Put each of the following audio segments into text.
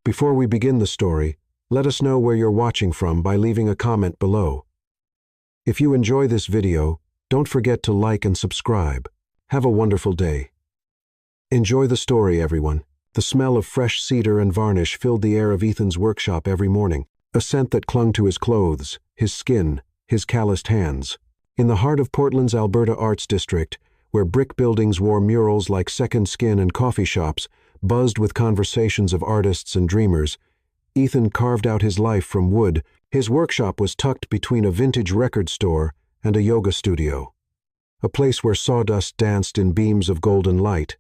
Before we begin the story, let us know where you're watching from by leaving a comment below. If you enjoy this video, don't forget to like and subscribe. Have a wonderful day. Enjoy the story, everyone. The smell of fresh cedar and varnish filled the air of Ethan's workshop every morning, a scent that clung to his clothes, his skin, his calloused hands. In the heart of Portland's Alberta Arts District, where brick buildings wore murals like second skin and coffee shops buzzed with conversations of artists and dreamers, Ethan carved out his life from wood. His workshop was tucked between a vintage record store and a yoga studio, a place where sawdust danced in beams of golden light,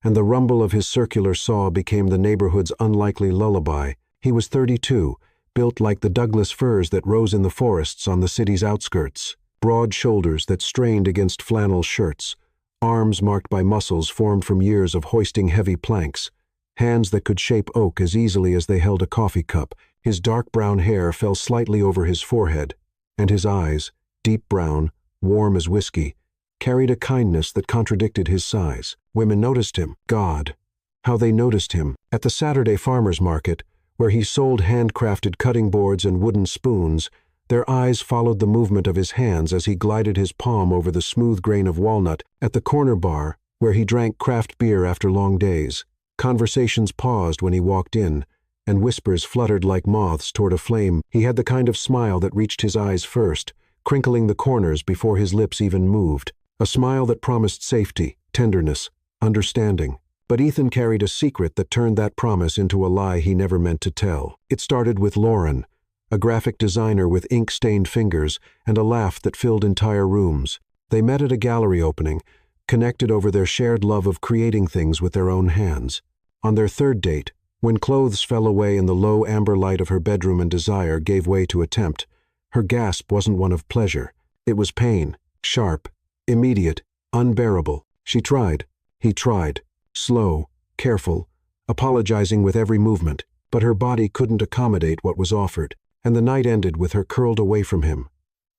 and the rumble of his circular saw became the neighborhood's unlikely lullaby. He was 32, built like the Douglas firs that rose in the forests on the city's outskirts, broad shoulders that strained against flannel shirts, arms marked by muscles formed from years of hoisting heavy planks, hands that could shape oak as easily as they held a coffee cup. His dark brown hair fell slightly over his forehead, and his eyes, deep brown, warm as whiskey, carried a kindness that contradicted his size. Women noticed him. God, how they noticed him. At the Saturday farmers market, where he sold handcrafted cutting boards and wooden spoons, their eyes followed the movement of his hands as he glided his palm over the smooth grain of walnut. At the corner bar, where he drank craft beer after long days, conversations paused when he walked in, and whispers fluttered like moths toward a flame. He had the kind of smile that reached his eyes first, crinkling the corners before his lips even moved. A smile that promised safety, tenderness, understanding. But Ethan carried a secret that turned that promise into a lie he never meant to tell. It started with Lauren, a graphic designer with ink-stained fingers and a laugh that filled entire rooms. They met at a gallery opening, connected over their shared love of creating things with their own hands. On their third date, when clothes fell away in the low amber light of her bedroom and desire gave way to attempt, her gasp wasn't one of pleasure. It was pain, sharp, immediate, unbearable. She tried. He tried. Slow, careful, apologizing with every movement, but her body couldn't accommodate what was offered, and the night ended with her curled away from him,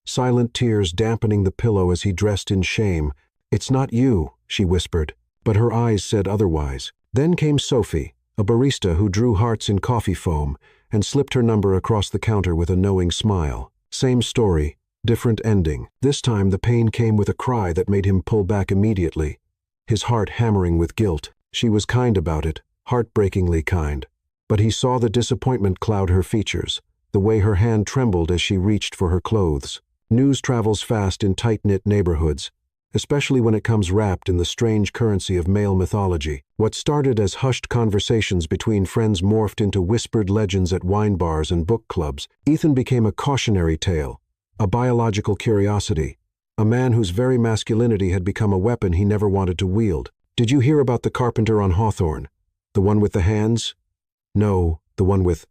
silent tears dampening the pillow as he dressed in shame. "It's not you," she whispered, but her eyes said otherwise. Then came Sophie, a barista who drew hearts in coffee foam, and slipped her number across the counter with a knowing smile. Same story, different ending. This time the pain came with a cry that made him pull back immediately, his heart hammering with guilt. She was kind about it, heartbreakingly kind, but he saw the disappointment cloud her features, the way her hand trembled as she reached for her clothes. News travels fast in tight-knit neighborhoods, especially when it comes wrapped in the strange currency of male mythology. What started as hushed conversations between friends morphed into whispered legends at wine bars and book clubs. Ethan became a cautionary tale, a biological curiosity, a man whose very masculinity had become a weapon he never wanted to wield. "Did you hear about the carpenter on Hawthorne? The one with the hands?" "No, the one with—"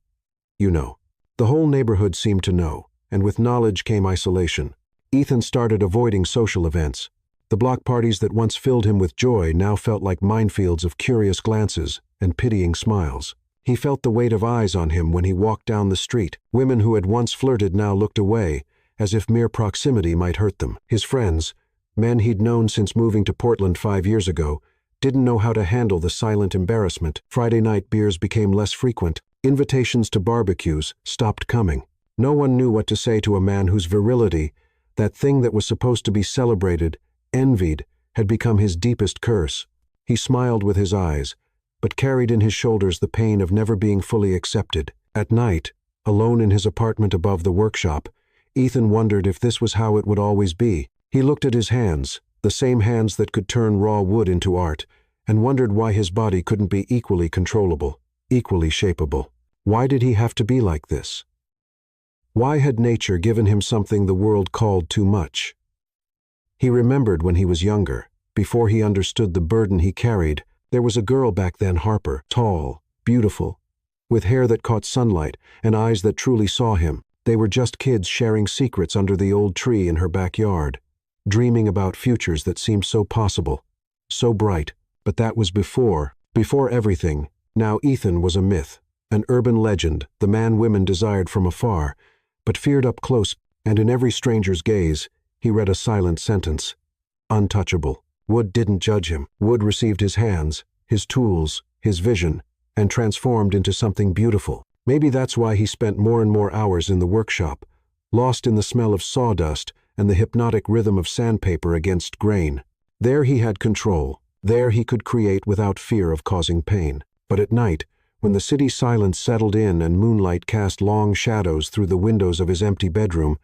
"You know." The whole neighborhood seemed to know, and with knowledge came isolation. Ethan started avoiding social events. The block parties that once filled him with joy now felt like minefields of curious glances and pitying smiles. He felt the weight of eyes on him when he walked down the street. Women who had once flirted now looked away, as if mere proximity might hurt them. His friends, men he'd known since moving to Portland 5 years ago, didn't know how to handle the silent embarrassment. Friday night beers became less frequent. Invitations to barbecues stopped coming. No one knew what to say to a man whose virility, that thing that was supposed to be celebrated, envied, had become his deepest curse. He smiled with his eyes, but carried in his shoulders the pain of never being fully accepted. At night, alone in his apartment above the workshop, Ethan wondered if this was how it would always be. He looked at his hands, the same hands that could turn raw wood into art, and wondered why his body couldn't be equally controllable, equally shapeable. Why did he have to be like this? Why had nature given him something the world called too much? He remembered when he was younger, before he understood the burden he carried. There was a girl back then, Harper, tall, beautiful, with hair that caught sunlight and eyes that truly saw him. They were just kids sharing secrets under the old tree in her backyard, dreaming about futures that seemed so possible, so bright. But that was before everything. Now Ethan was a myth, an urban legend, the man women desired from afar, but feared up close, and in every stranger's gaze, he read a silent sentence: untouchable. Wood didn't judge him. Wood received his hands, his tools, his vision, and transformed into something beautiful. Maybe that's why he spent more and more hours in the workshop, lost in the smell of sawdust and the hypnotic rhythm of sandpaper against grain. There he had control. There he could create without fear of causing pain. But at night, when the city silence settled in and moonlight cast long shadows through the windows of his empty bedroom,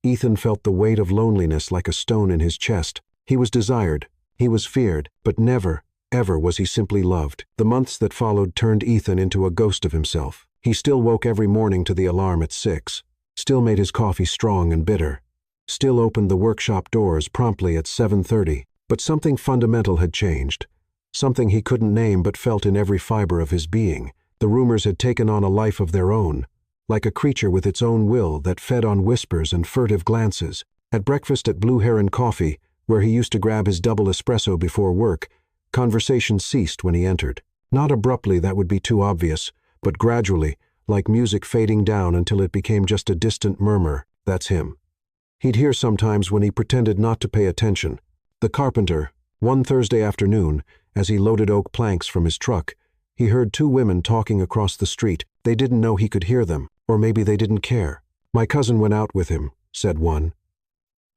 Ethan felt the weight of loneliness like a stone in his chest. He was desired, he was feared, but never, ever was he simply loved. The months that followed turned Ethan into a ghost of himself. He still woke every morning to the alarm at 6, still made his coffee strong and bitter, still opened the workshop doors promptly at 7:30, but something fundamental had changed. Something he couldn't name but felt in every fiber of his being. The rumors had taken on a life of their own, like a creature with its own will that fed on whispers and furtive glances. At breakfast at Blue Heron Coffee, where he used to grab his double espresso before work, conversation ceased when he entered. Not abruptly, that would be too obvious, but gradually, like music fading down until it became just a distant murmur. That's him. He'd hear sometimes when he pretended not to pay attention. The carpenter, one Thursday afternoon, as he loaded oak planks from his truck, he heard two women talking across the street. They didn't know he could hear them, or maybe they didn't care. "My cousin went out with him," said one,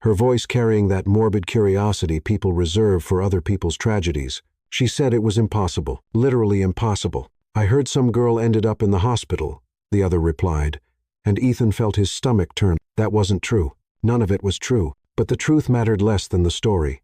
her voice carrying that morbid curiosity people reserve for other people's tragedies. "She said it was impossible, literally impossible. I heard some girl ended up in the hospital," the other replied, and Ethan felt his stomach turn. That wasn't true. None of it was true, but the truth mattered less than the story.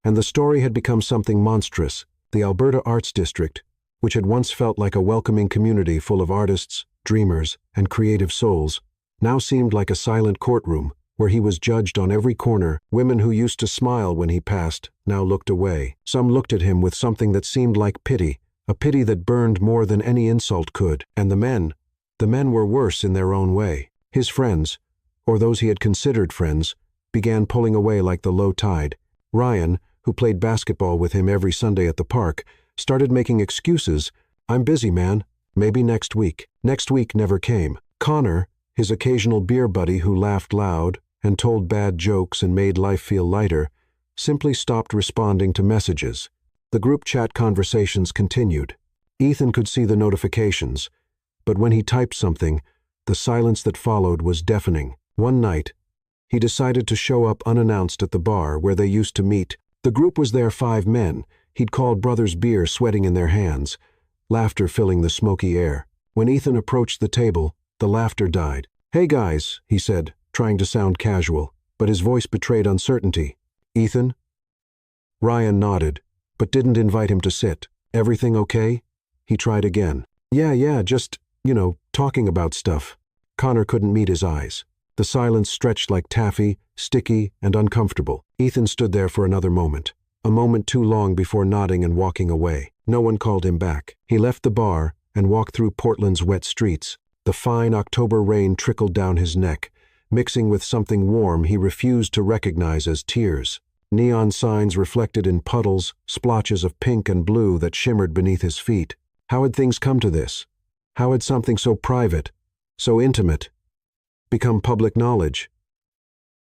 And the story had become something monstrous. The Alberta Arts District, which had once felt like a welcoming community full of artists, dreamers, and creative souls, now seemed like a silent courtroom where he was judged on every corner. Women who used to smile when he passed now looked away. Some looked at him with something that seemed like pity, a pity that burned more than any insult could. And the men were worse in their own way. His friends, or those he had considered friends, began pulling away like the low tide. Ryan, who played basketball with him every Sunday at the park, started making excuses. "I'm busy, man. Maybe next week." Next week never came. Connor, his occasional beer buddy who laughed loud and told bad jokes and made life feel lighter, simply stopped responding to messages. The group chat conversations continued. Ethan could see the notifications, but when he typed something, the silence that followed was deafening. One night, he decided to show up unannounced at the bar where they used to meet. The group was there 5 men. He'd called brothers beer sweating in their hands, laughter filling the smoky air. When Ethan approached the table, the laughter died. "Hey guys," he said, trying to sound casual, but his voice betrayed uncertainty. "Ethan?" Ryan nodded, but didn't invite him to sit. "Everything okay?" He tried again. Yeah, just, talking about stuff." Connor couldn't meet his eyes. The silence stretched like taffy, sticky and uncomfortable. Ethan stood there for another moment, a moment too long before nodding and walking away. No one called him back. He left the bar and walked through Portland's wet streets. The fine October rain trickled down his neck, mixing with something warm he refused to recognize as tears. Neon signs reflected in puddles, splotches of pink and blue that shimmered beneath his feet. How had things come to this? How had something so private, so intimate, become public knowledge?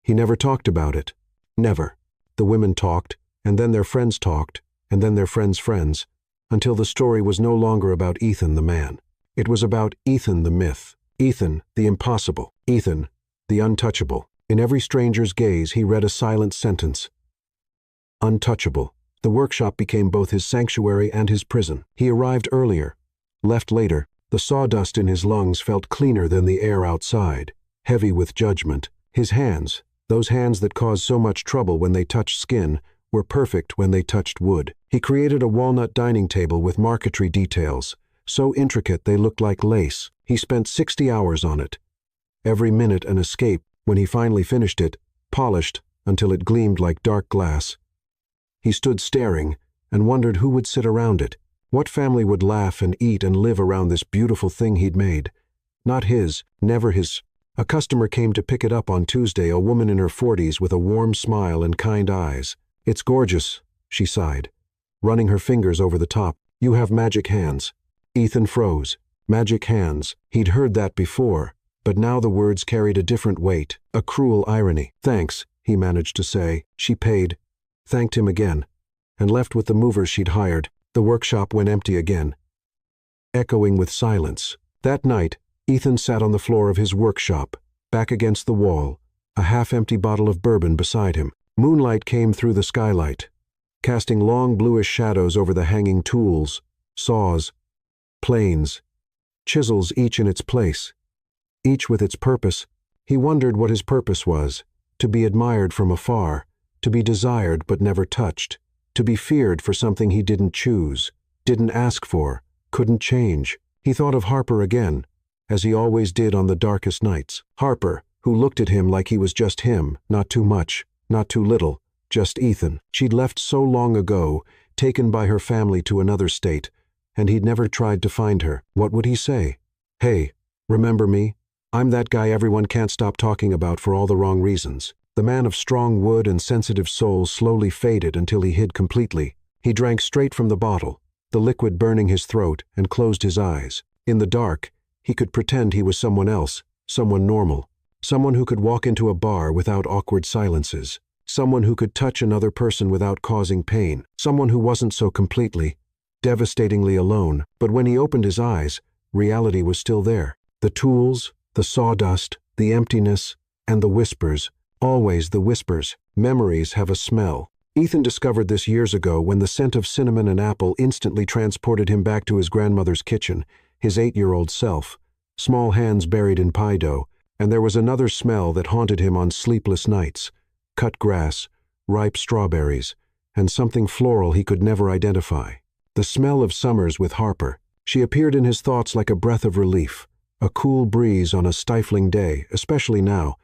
He never talked about it. Never. The women talked, and then their friends talked, and then their friends' friends, until the story was no longer about Ethan the man. It was about Ethan the myth, Ethan the impossible, Ethan the untouchable. In every stranger's gaze he read a silent sentence. Untouchable. The workshop became both his sanctuary and his prison. He arrived earlier, left later. The sawdust in his lungs felt cleaner than the air outside, heavy with judgment. His hands, those hands that caused so much trouble when they touched skin, were perfect when they touched wood. He created a walnut dining table with marquetry details, so intricate they looked like lace. He spent 60 hours on it. Every minute an escape. When he finally finished it, polished until it gleamed like dark glass, he stood staring and wondered who would sit around it. What family would laugh and eat and live around this beautiful thing he'd made? Not his, never his. A customer came to pick it up on Tuesday, a woman in her 40s with a warm smile and kind eyes. "It's gorgeous," she sighed, running her fingers over the top. "You have magic hands." Ethan froze. Magic hands. He'd heard that before, but now the words carried a different weight, a cruel irony. "Thanks," he managed to say. She paid, thanked him again, and left with the movers she'd hired. The workshop went empty again. echoing with silence. That night, Ethan sat on the floor of his workshop, back against the wall, a half-empty bottle of bourbon beside him. Moonlight came through the skylight, casting long bluish shadows over the hanging tools, saws, planes, chisels, each in its place, each with its purpose. He wondered what his purpose was: to be admired from afar, to be desired but never touched, to be feared for something he didn't choose, didn't ask for, couldn't change. He thought of Harper again, as he always did on the darkest nights. Harper, who looked at him like he was just him, not too much, not too little, just Ethan. She'd left so long ago, taken by her family to another state, and he'd never tried to find her. What would he say? "Hey, remember me? I'm that guy everyone can't stop talking about for all the wrong reasons." The man of strong wood and sensitive soul slowly faded until he hid completely. He drank straight from the bottle, the liquid burning his throat, and closed his eyes. In the dark, he could pretend he was someone else, someone normal, someone who could walk into a bar without awkward silences, someone who could touch another person without causing pain, someone who wasn't so completely, devastatingly alone. But when he opened his eyes, reality was still there. The tools, the sawdust, the emptiness, and the whispers. Always the whispers. Memories have a smell. Ethan discovered this years ago when the scent of cinnamon and apple instantly transported him back to his grandmother's kitchen, his 8-year-old self, small hands buried in pie dough. And there was another smell that haunted him on sleepless nights: cut grass, ripe strawberries, and something floral he could never identify. The smell of summers with Harper. She appeared in his thoughts like a breath of relief, a cool breeze on a stifling day, especially now,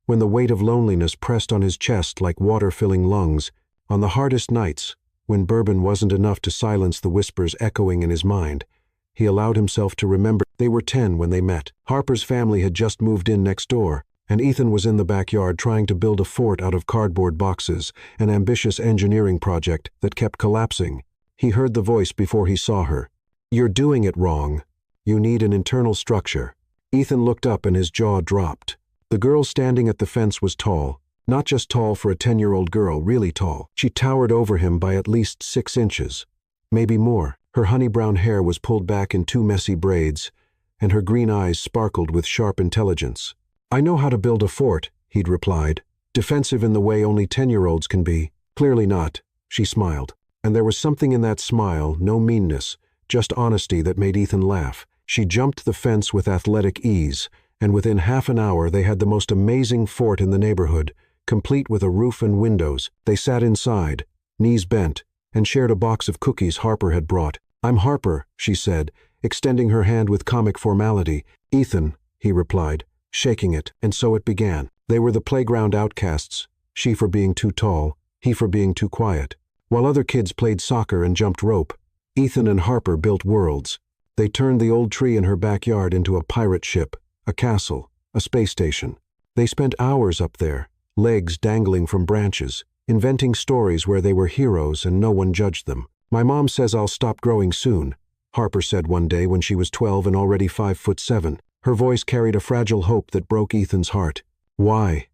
when the weight of loneliness pressed on his chest like water-filling lungs. On the hardest nights, when bourbon wasn't enough to silence the whispers echoing in his mind, he allowed himself to remember. They were 10 when they met. Harper's family had just moved in next door, and Ethan was in the backyard trying to build a fort out of cardboard boxes, an ambitious engineering project that kept collapsing. He heard the voice before he saw her. "You're doing it wrong. You need an internal structure." Ethan looked up and his jaw dropped. The girl standing at the fence was tall, not just tall for a 10-year-old girl, really tall. She towered over him by at least 6 inches, maybe more. Her honey-brown hair was pulled back in 2 messy braids, and her green eyes sparkled with sharp intelligence. "I know how to build a fort," he'd replied, defensive in the way only 10-year-olds can be. "Clearly not," she smiled. And there was something in that smile, no meanness, just honesty, that made Ethan laugh. She jumped the fence with athletic ease, and within half an hour they had the most amazing fort in the neighborhood, complete with a roof and windows. They sat inside, knees bent, and shared a box of cookies Harper had brought. "I'm Harper," she said, extending her hand with comic formality. "Ethan," he replied, shaking it. And so it began. They were the playground outcasts, she for being too tall, he for being too quiet. While other kids played soccer and jumped rope, Ethan and Harper built worlds. They turned the old tree in her backyard into a pirate ship, a castle, a space station. They spent hours up there, legs dangling from branches, inventing stories where they were heroes and no one judged them. "My mom says I'll stop growing soon," Harper said one day when she was 12 and already 5'7". Her voice carried a fragile hope that broke Ethan's heart. "Why?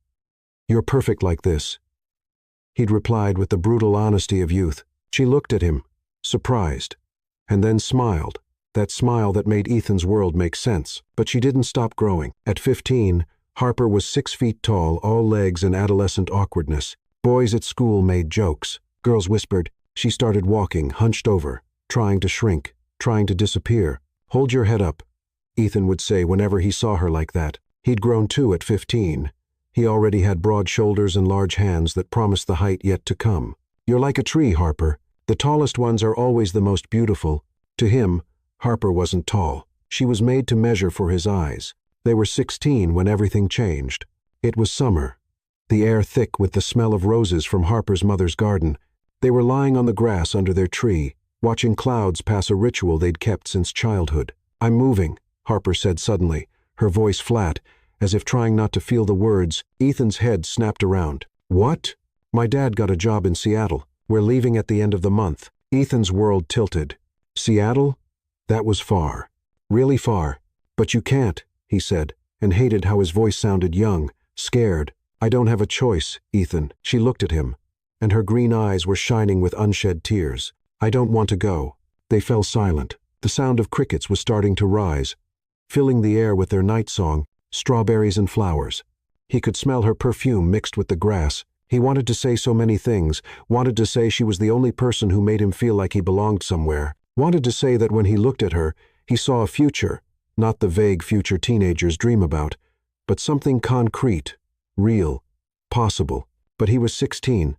You're perfect like this," he'd replied with the brutal honesty of youth. She looked at him, surprised, and then smiled, that smile that made Ethan's world make sense. But she didn't stop growing. At 15, Harper was 6 feet tall, all legs and adolescent awkwardness. Boys at school made jokes. Girls whispered. She started walking, hunched over, trying to shrink, trying to disappear. "Hold your head up," Ethan would say whenever he saw her like that. He'd grown too at 15. He already had broad shoulders and large hands that promised the height yet to come. "You're like a tree, Harper. The tallest ones are always the most beautiful." To him, Harper wasn't tall. She was made to measure for his eyes. They were 16 when everything changed. It was summer, the air thick with the smell of roses from Harper's mother's garden. They were lying on the grass under their tree, watching clouds pass a ritual they'd kept since childhood. "I'm moving," Harper said suddenly, her voice flat, as if trying not to feel the words. Ethan's head snapped around. "What?" "My dad got a job in Seattle. We're leaving at the end of the month." Ethan's world tilted. "Seattle? That was far. Really far. But you can't," he said, and hated how his voice sounded young, scared. "I don't have a choice, Ethan." She looked at him, and her green eyes were shining with unshed tears. "I don't want to go." They fell silent. The sound of crickets was starting to rise, filling the air with their night song, strawberries and flowers. He could smell her perfume mixed with the grass. He wanted to say so many things, wanted to say she was the only person who made him feel like he belonged somewhere, wanted to say that when he looked at her, he saw a future, not the vague future teenagers dream about, but something concrete, real, possible. But he was 16,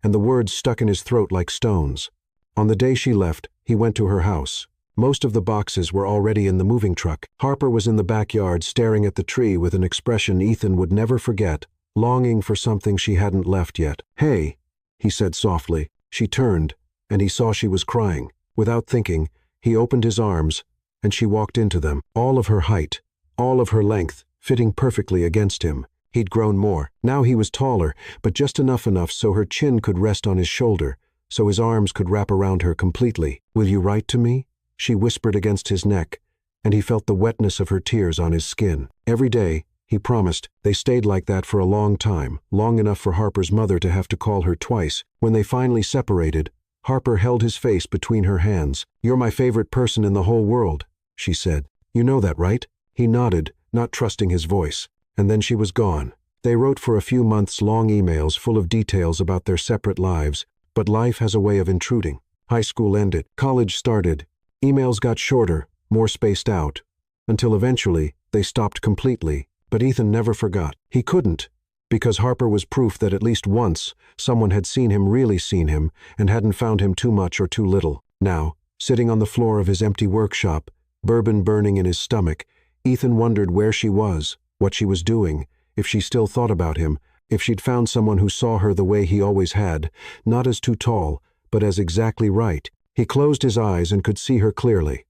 and the words stuck in his throat like stones. On the day she left, he went to her house. Most of the boxes were already in the moving truck. Harper was in the backyard staring at the tree with an expression Ethan would never forget, longing for something she hadn't left yet. "Hey," he said softly. She turned, and he saw she was crying. Without thinking, he opened his arms, and she walked into them. All of her height, all of her length, fitting perfectly against him. He'd grown more. Now he was taller, but just enough so her chin could rest on his shoulder, so his arms could wrap around her completely. "Will you write to me?" she whispered against his neck, and he felt the wetness of her tears on his skin. Every day, he promised. They stayed like that for a long time, long enough for Harper's mother to have to call her twice. When they finally separated, Harper held his face between her hands. "You're my favorite person in the whole world," she said. "You know that, right?" He nodded, not trusting his voice. And then she was gone. They wrote for a few months long emails full of details about their separate lives, but life has a way of intruding. High school ended, college started. Emails got shorter, more spaced out, until eventually they stopped completely. But Ethan never forgot. He couldn't, because Harper was proof that at least once someone had seen him, really seen him, and hadn't found him too much or too little. Now, sitting on the floor of his empty workshop, bourbon burning in his stomach, Ethan wondered where she was, what she was doing, if she still thought about him, if she'd found someone who saw her the way he always had, not as too tall, but as exactly right. He closed his eyes and could see her clearly.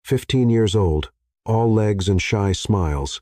15 years old, all legs and shy smiles.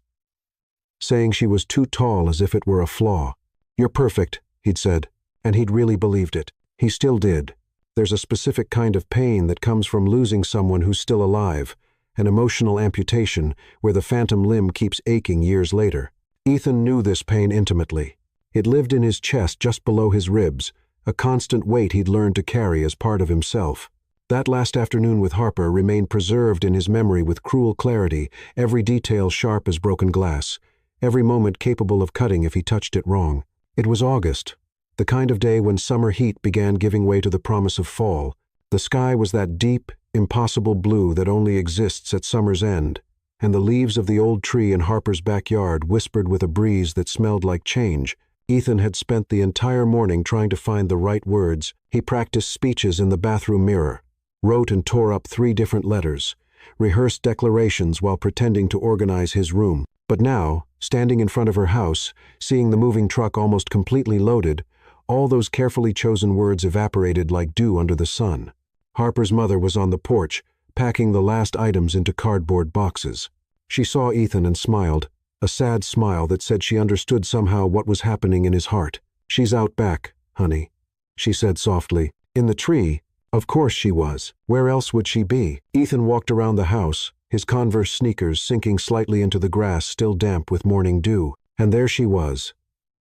Saying she was too tall as if it were a flaw. "You're perfect," he'd said, and he'd really believed it. He still did. There's a specific kind of pain that comes from losing someone who's still alive, an emotional amputation where the phantom limb keeps aching years later. Ethan knew this pain intimately. It lived in his chest just below his ribs, a constant weight he'd learned to carry as part of himself. That last afternoon with Harper remained preserved in his memory with cruel clarity, every detail sharp as broken glass, every moment capable of cutting if he touched it wrong. It was August, the kind of day when summer heat began giving way to the promise of fall. The sky was that deep, impossible blue that only exists at summer's end, and the leaves of the old tree in Harper's backyard whispered with a breeze that smelled like change. Ethan had spent the entire morning trying to find the right words. He practiced speeches in the bathroom mirror, wrote and tore up 3 different letters, rehearsed declarations while pretending to organize his room. But now, standing in front of her house, seeing the moving truck almost completely loaded, all those carefully chosen words evaporated like dew under the sun. Harper's mother was on the porch, packing the last items into cardboard boxes. She saw Ethan and smiled, a sad smile that said she understood somehow what was happening in his heart. "She's out back, honey," she said softly. "In the tree? Of course she was. Where else would she be?" Ethan walked around the house, his Converse sneakers sinking slightly into the grass still damp with morning dew. And there she was,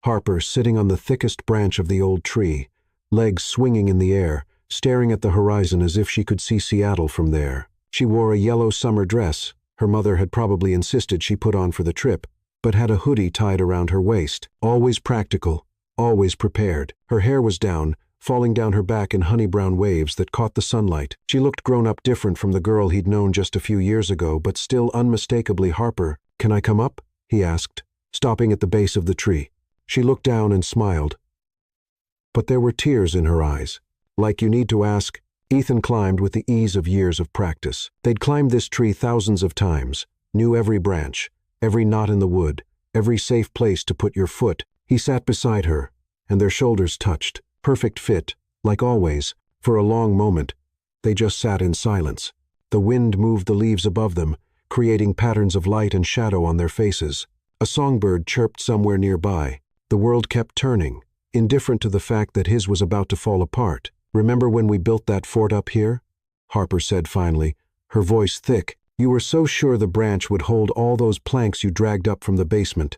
Harper sitting on the thickest branch of the old tree, legs swinging in the air, staring at the horizon as if she could see Seattle from there. She wore a yellow summer dress, her mother had probably insisted she put on for the trip, but had a hoodie tied around her waist. Always practical, always prepared. Her hair was down, falling down her back in honey-brown waves that caught the sunlight. She looked grown up, different from the girl he'd known just a few years ago, but still unmistakably Harper. "Can I come up?" he asked, stopping at the base of the tree. She looked down and smiled. But there were tears in her eyes. "Like you need to ask." Ethan climbed with the ease of years of practice. They'd climbed this tree thousands of times, knew every branch, every knot in the wood, every safe place to put your foot. He sat beside her, and their shoulders touched. Perfect fit, like always. For a long moment, they just sat in silence. The wind moved the leaves above them, creating patterns of light and shadow on their faces. A songbird chirped somewhere nearby. The world kept turning, indifferent to the fact that his was about to fall apart. "Remember when we built that fort up here?" Harper said finally, her voice thick. "You were so sure the branch would hold all those planks you dragged up from the basement."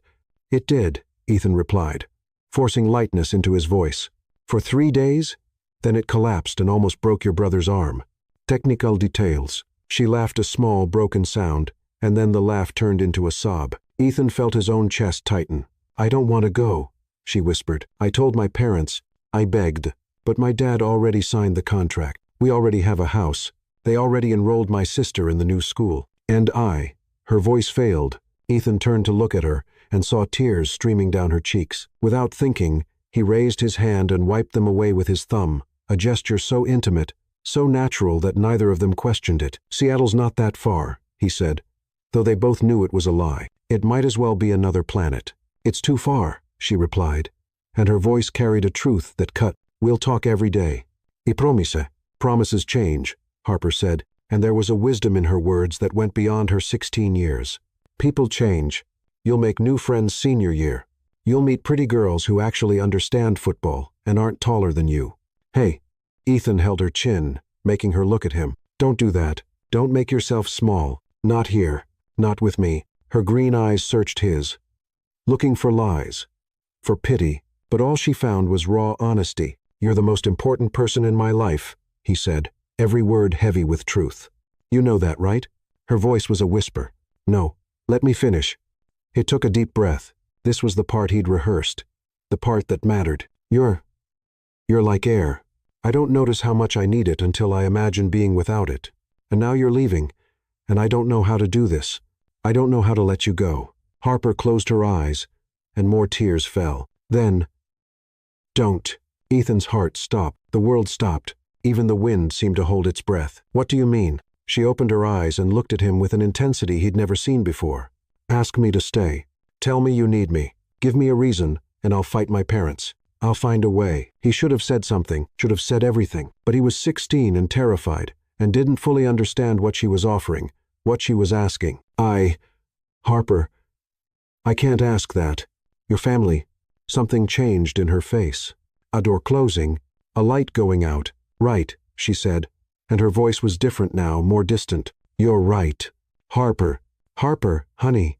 "It did," Ethan replied, forcing lightness into his voice. "For 3 days? Then it collapsed and almost broke your brother's arm." "Technical details," She laughed a small, broken sound, and then the laugh turned into a sob. Ethan felt his own chest tighten. "I don't want to go," she whispered. "I told my parents. I begged. But my dad already signed the contract. We already have a house. They already enrolled my sister in the new school. And I—" Her voice failed. Ethan turned to look at her and saw tears streaming down her cheeks. Without thinking, he raised his hand and wiped them away with his thumb, a gesture so intimate, so natural that neither of them questioned it. "Seattle's not that far," he said, though they both knew it was a lie. "It might as well be another planet." "It's too far," she replied, and her voice carried a truth that cut. "We'll talk every day." "I promise." "Promises change," Harper said, and there was a wisdom in her words that went beyond her 16 years. "People change. You'll make new friends senior year. You'll meet pretty girls who actually understand football and aren't taller than you." "Hey." Ethan held her chin, making her look at him. "Don't do that. Don't make yourself small. Not here. Not with me." Her green eyes searched his, looking for lies, for pity, but all she found was raw honesty. "You're the most important person in my life," he said, every word heavy with truth. "You know that, right?" Her voice was a whisper. "No. Let me finish." He took a deep breath. This was the part he'd rehearsed, the part that mattered. You're like air. I don't notice how much I need it until I imagine being without it. And now you're leaving, and I don't know how to do this. I don't know how to let you go." Harper closed her eyes, and more tears fell. Then, "Don't." Ethan's heart stopped. The world stopped. Even the wind seemed to hold its breath. "What do you mean?" She opened her eyes and looked at him with an intensity he'd never seen before. "Ask me to stay. Tell me you need me. Give me a reason, and I'll fight my parents. I'll find a way." He should have said something, should have said everything, but he was 16 and terrified, and didn't fully understand what she was offering, what she was asking. Harper, I can't ask that. Your family." Something changed in her face. A door closing, a light going out. "Right," she said, and her voice was different now, more distant. "You're right. Harper. Harper, honey."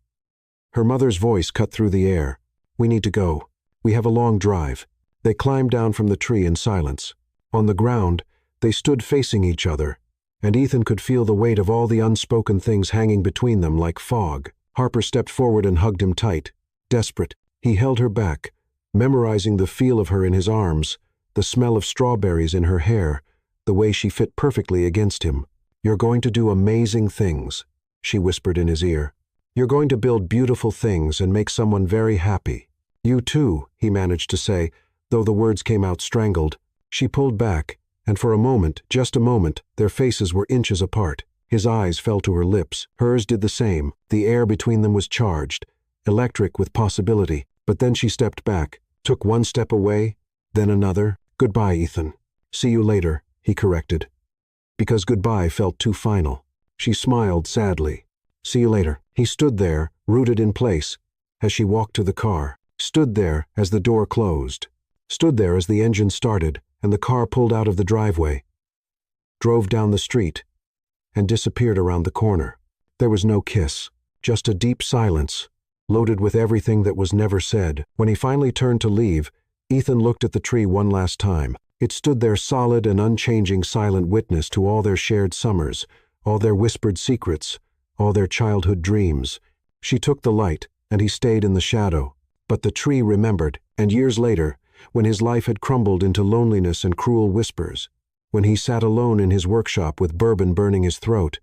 Her mother's voice cut through the air. "We need to go. We have a long drive." They climbed down from the tree in silence. On the ground, they stood facing each other, and Ethan could feel the weight of all the unspoken things hanging between them like fog. Harper stepped forward and hugged him tight. Desperate, he held her back, memorizing the feel of her in his arms, the smell of strawberries in her hair, the way she fit perfectly against him. "You're going to do amazing things," she whispered in his ear. "You're going to build beautiful things and make someone very happy." "You too," he managed to say, though the words came out strangled. She pulled back, and for a moment, just a moment, their faces were inches apart. His eyes fell to her lips. Hers did the same. The air between them was charged, electric with possibility. But then she stepped back, took one step away, then another. "Goodbye, Ethan. See you later," he corrected, because goodbye felt too final. She smiled sadly. "See you later." He stood there, rooted in place, as she walked to the car. Stood there as the door closed. Stood there as the engine started and the car pulled out of the driveway, drove down the street, and disappeared around the corner. There was no kiss, just a deep silence, loaded with everything that was never said. When he finally turned to leave, Ethan looked at the tree one last time. It stood there solid and unchanging, silent witness to all their shared summers, all their whispered secrets, all their childhood dreams. She took the light, and he stayed in the shadow. But the tree remembered, and years later, when his life had crumbled into loneliness and cruel whispers, when he sat alone in his workshop with bourbon burning his throat,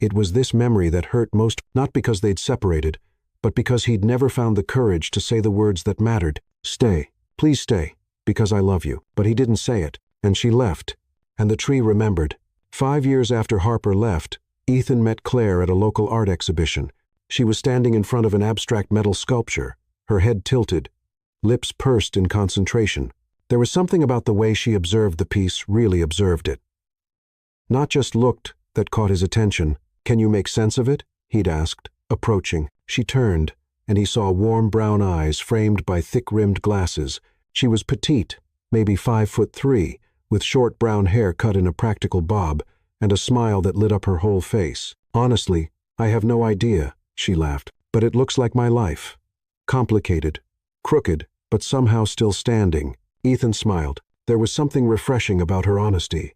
it was this memory that hurt most, not because they'd separated, but because he'd never found the courage to say the words that mattered. "Stay. Please stay, because I love you." But he didn't say it, and she left, and the tree remembered. 5 years after Harper left, Ethan met Claire at a local art exhibition. She was standing in front of an abstract metal sculpture, her head tilted, lips pursed in concentration. There was something about the way she observed the piece, really observed it. Not just looked, that caught his attention. "Can you make sense of it?" he'd asked, approaching. She turned, and he saw warm brown eyes framed by thick-rimmed glasses. She was petite, maybe 5'3", with short brown hair cut in a practical bob, and a smile that lit up her whole face. "Honestly, I have no idea," she laughed, "but it looks like my life. Complicated, crooked, but somehow still standing." Ethan smiled. There was something refreshing about her honesty.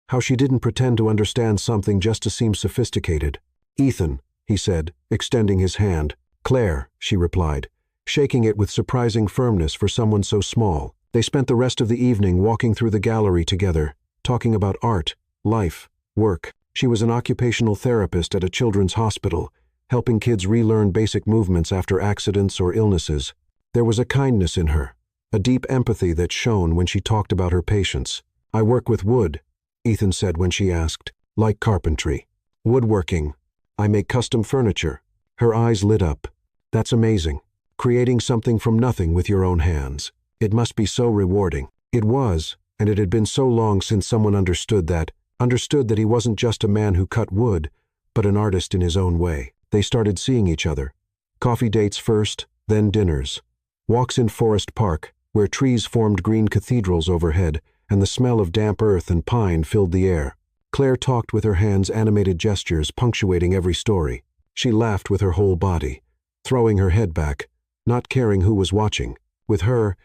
how she didn't pretend to understand something just to seem sophisticated. "Ethan," he said, extending his hand. "Claire," she replied, shaking it with surprising firmness for someone so small. They spent the rest of the evening walking through the gallery together, talking about art, life, work. She was an occupational therapist at a children's hospital, helping kids relearn basic movements after accidents or illnesses. There was a kindness in her, a deep empathy that shone when she talked about her patients. "I work with wood," Ethan said when she asked. "Like carpentry." "Woodworking. I make custom furniture." Her eyes lit up. "That's amazing. Creating something from nothing with your own hands. It must be so rewarding." It was, and it had been so long since someone understood that he wasn't just a man who cut wood, but an artist in his own way. They started seeing each other. Coffee dates first, then dinners. Walks in Forest Park, where trees formed green cathedrals overhead, and the smell of damp earth and pine filled the air. Claire talked with her hands, animated gestures punctuating every story. She laughed with her whole body, throwing her head back, not caring who was watching. With her,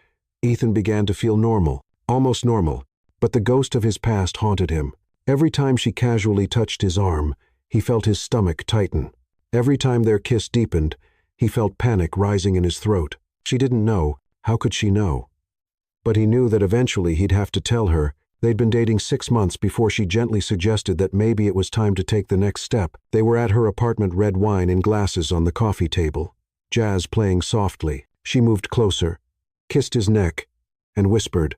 Ethan began to feel normal, almost normal, but the ghost of his past haunted him. Every time she casually touched his arm, he felt his stomach tighten. Every time their kiss deepened, he felt panic rising in his throat. She didn't know. How could she know? But he knew that eventually he'd have to tell her. They'd been dating 6 months before she gently suggested that maybe it was time to take the next step. They were at her apartment, red wine in glasses on the coffee table, jazz playing softly. She moved closer, kissed his neck, and whispered,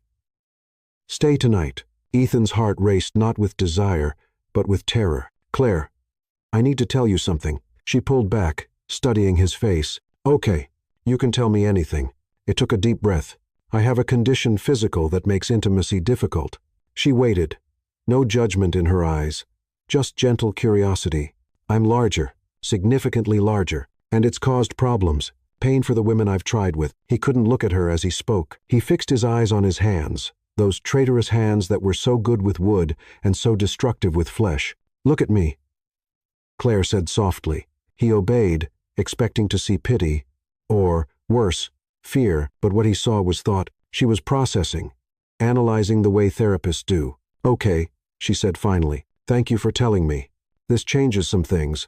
"Stay tonight." Ethan's heart raced not with desire, but with terror. "Claire, I need to tell you something." She pulled back, studying his face. "Okay, you can tell me anything." It took a deep breath. "I have a condition physical that makes intimacy difficult." She waited, no judgment in her eyes, just gentle curiosity. "I'm larger, significantly larger, and it's caused problems, pain for the women I've tried with." He couldn't look at her as he spoke. He fixed his eyes on his hands, those traitorous hands that were so good with wood and so destructive with flesh. "Look at me," Claire said softly. He obeyed, expecting to see pity, or, worse, fear, but what he saw was thought. She was processing, analyzing the way therapists do. "Okay," she said finally. "Thank you for telling me. This changes some things,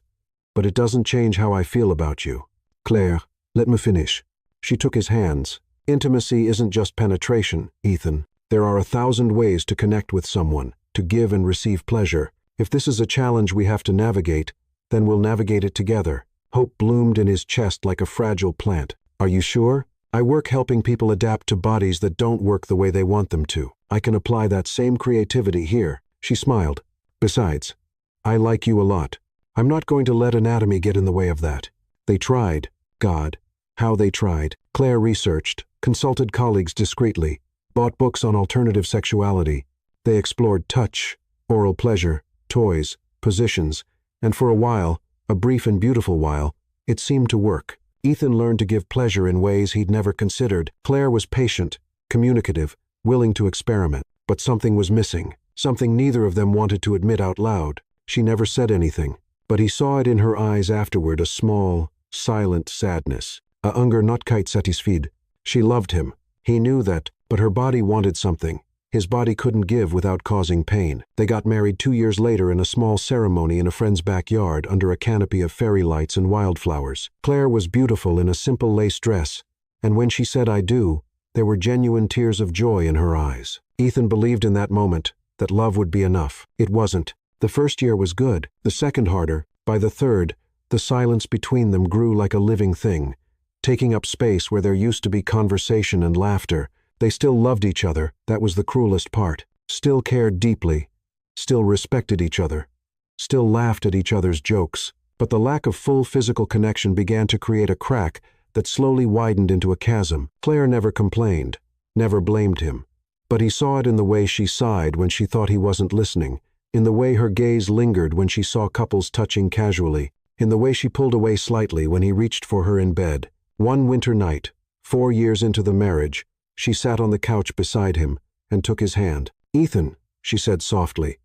but it doesn't change how I feel about you." "Claire, let me finish." She took his hands. "Intimacy isn't just penetration, Ethan. There are 1,000 ways to connect with someone, to give and receive pleasure. If this is a challenge we have to navigate, then we'll navigate it together." Hope bloomed in his chest like a fragile plant. "Are you sure? I work helping people adapt to bodies that don't work the way they want them to. I can apply that same creativity here." She smiled. "Besides, I like you a lot. I'm not going to let anatomy get in the way of that." They tried. God, how they tried. Claire researched, consulted colleagues discreetly, bought books on alternative sexuality. They explored touch, oral pleasure, toys, positions, and for a while, a brief and beautiful while, it seemed to work. Ethan learned to give pleasure in ways he'd never considered. Claire was patient, communicative, willing to experiment. But something was missing, something neither of them wanted to admit out loud. She never said anything, but he saw it in her eyes afterward, a small, silent sadness. A hunger not quite satisfied. She loved him. He knew that, but her body wanted something. His body couldn't give without causing pain. They got married 2 years later in a small ceremony in a friend's backyard under a canopy of fairy lights and wildflowers. Claire was beautiful in a simple lace dress, and when she said "I do," there were genuine tears of joy in her eyes. Ethan believed in that moment that love would be enough. It wasn't. The first year was good, the second harder. By the third, the silence between them grew like a living thing, taking up space where there used to be conversation and laughter. They still loved each other, that was the cruelest part. Still cared deeply, still respected each other, still laughed at each other's jokes. But the lack of full physical connection began to create a crack that slowly widened into a chasm. Claire never complained, never blamed him. But he saw it in the way she sighed when she thought he wasn't listening, in the way her gaze lingered when she saw couples touching casually, in the way she pulled away slightly when he reached for her in bed. One winter night, 4 years into the marriage, she sat on the couch beside him and took his hand. "Ethan," she said softly,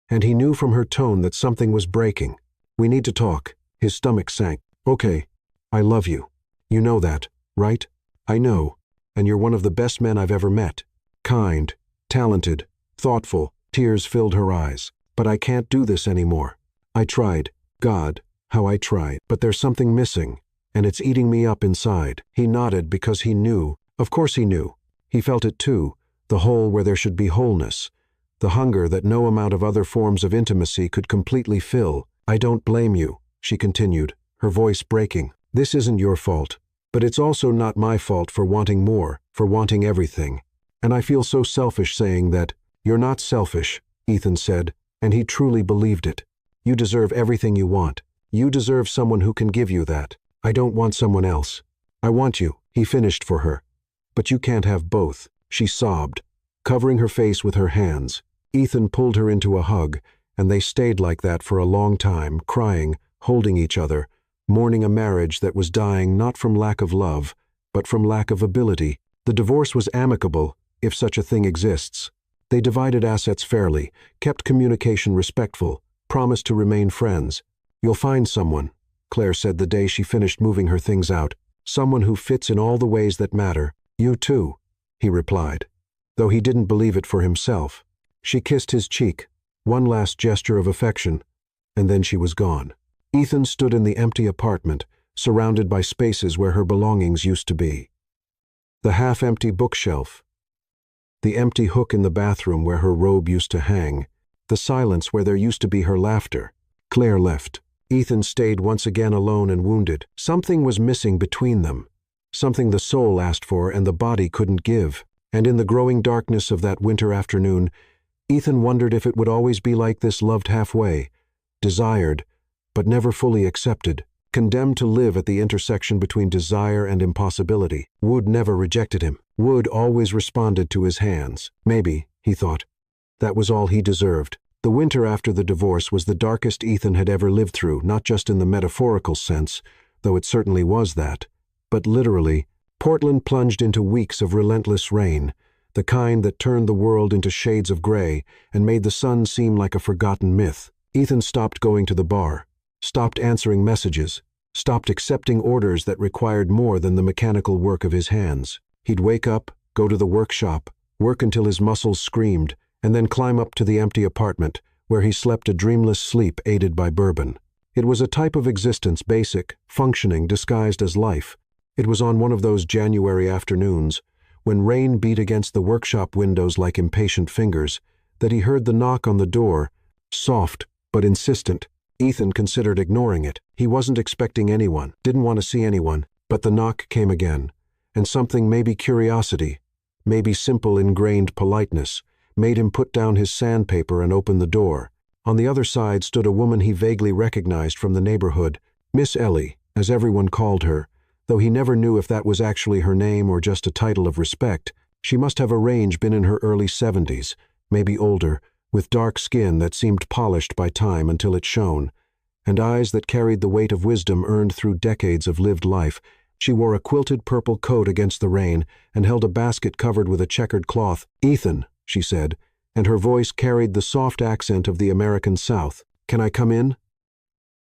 and he knew from her tone that something was breaking. "We need to talk." His stomach sank. "Okay, I love you. You know that, right?" "I know, and you're one of the best men I've ever met. Kind, talented, thoughtful, Tears filled her eyes. But I can't do this anymore. I tried. God, how I tried. But there's something missing, and it's eating me up inside. He nodded because he knew. Of course he knew. He felt it too, the hole where there should be wholeness. The hunger that no amount of other forms of intimacy could completely fill. I don't blame you, she continued, her voice breaking. This isn't your fault. But it's also not my fault for wanting more, for wanting everything. And I feel so selfish saying that. You're not selfish, Ethan said, and he truly believed it. You deserve everything you want. You deserve someone who can give you that. I don't want someone else. I want you, he finished for her. But you can't have both, she sobbed, covering her face with her hands. Ethan pulled her into a hug, and they stayed like that for a long time, crying, holding each other, mourning a marriage that was dying not from lack of love, but from lack of ability. The divorce was amicable, if such a thing exists. They divided assets fairly, kept communication respectful, promised to remain friends. You'll find someone, Claire said the day she finished moving her things out. Someone who fits in all the ways that matter. You too, he replied, though he didn't believe it for himself. She kissed his cheek, one last gesture of affection, and then she was gone. Ethan stood in the empty apartment, surrounded by spaces where her belongings used to be. The half-empty bookshelf, the empty hook in the bathroom where her robe used to hang, the silence where there used to be her laughter. Claire left. Ethan stayed once again alone and wounded. Something was missing between them, something the soul asked for and the body couldn't give. And in the growing darkness of that winter afternoon, Ethan wondered if it would always be like this, loved halfway, desired, but never fully accepted, condemned to live at the intersection between desire and impossibility. Wood never rejected him. Wood always responded to his hands. Maybe, he thought, that was all he deserved. The winter after the divorce was the darkest Ethan had ever lived through, not just in the metaphorical sense, though it certainly was that, but literally. Portland plunged into weeks of relentless rain, the kind that turned the world into shades of gray and made the sun seem like a forgotten myth. Ethan stopped going to the bar, stopped answering messages, stopped accepting orders that required more than the mechanical work of his hands. He'd wake up, go to the workshop, work until his muscles screamed, and then climb up to the empty apartment, where he slept a dreamless sleep aided by bourbon. It was a type of existence, basic, functioning, disguised as life. It was on one of those January afternoons, when rain beat against the workshop windows like impatient fingers, that he heard the knock on the door, soft but insistent. Ethan considered ignoring it. He wasn't expecting anyone, didn't want to see anyone, but the knock came again, and something, maybe curiosity, maybe simple ingrained politeness, made him put down his sandpaper and open the door. On the other side stood a woman he vaguely recognized from the neighborhood, Miss Ellie, as everyone called her, though he never knew if that was actually her name or just a title of respect. She must have a range been in her early 70s, maybe older, with dark skin that seemed polished by time until it shone, and eyes that carried the weight of wisdom earned through decades of lived life. She wore a quilted purple coat against the rain and held a basket covered with a checkered cloth. "Ethan," she said, and her voice carried the soft accent of the American South. "Can I come in?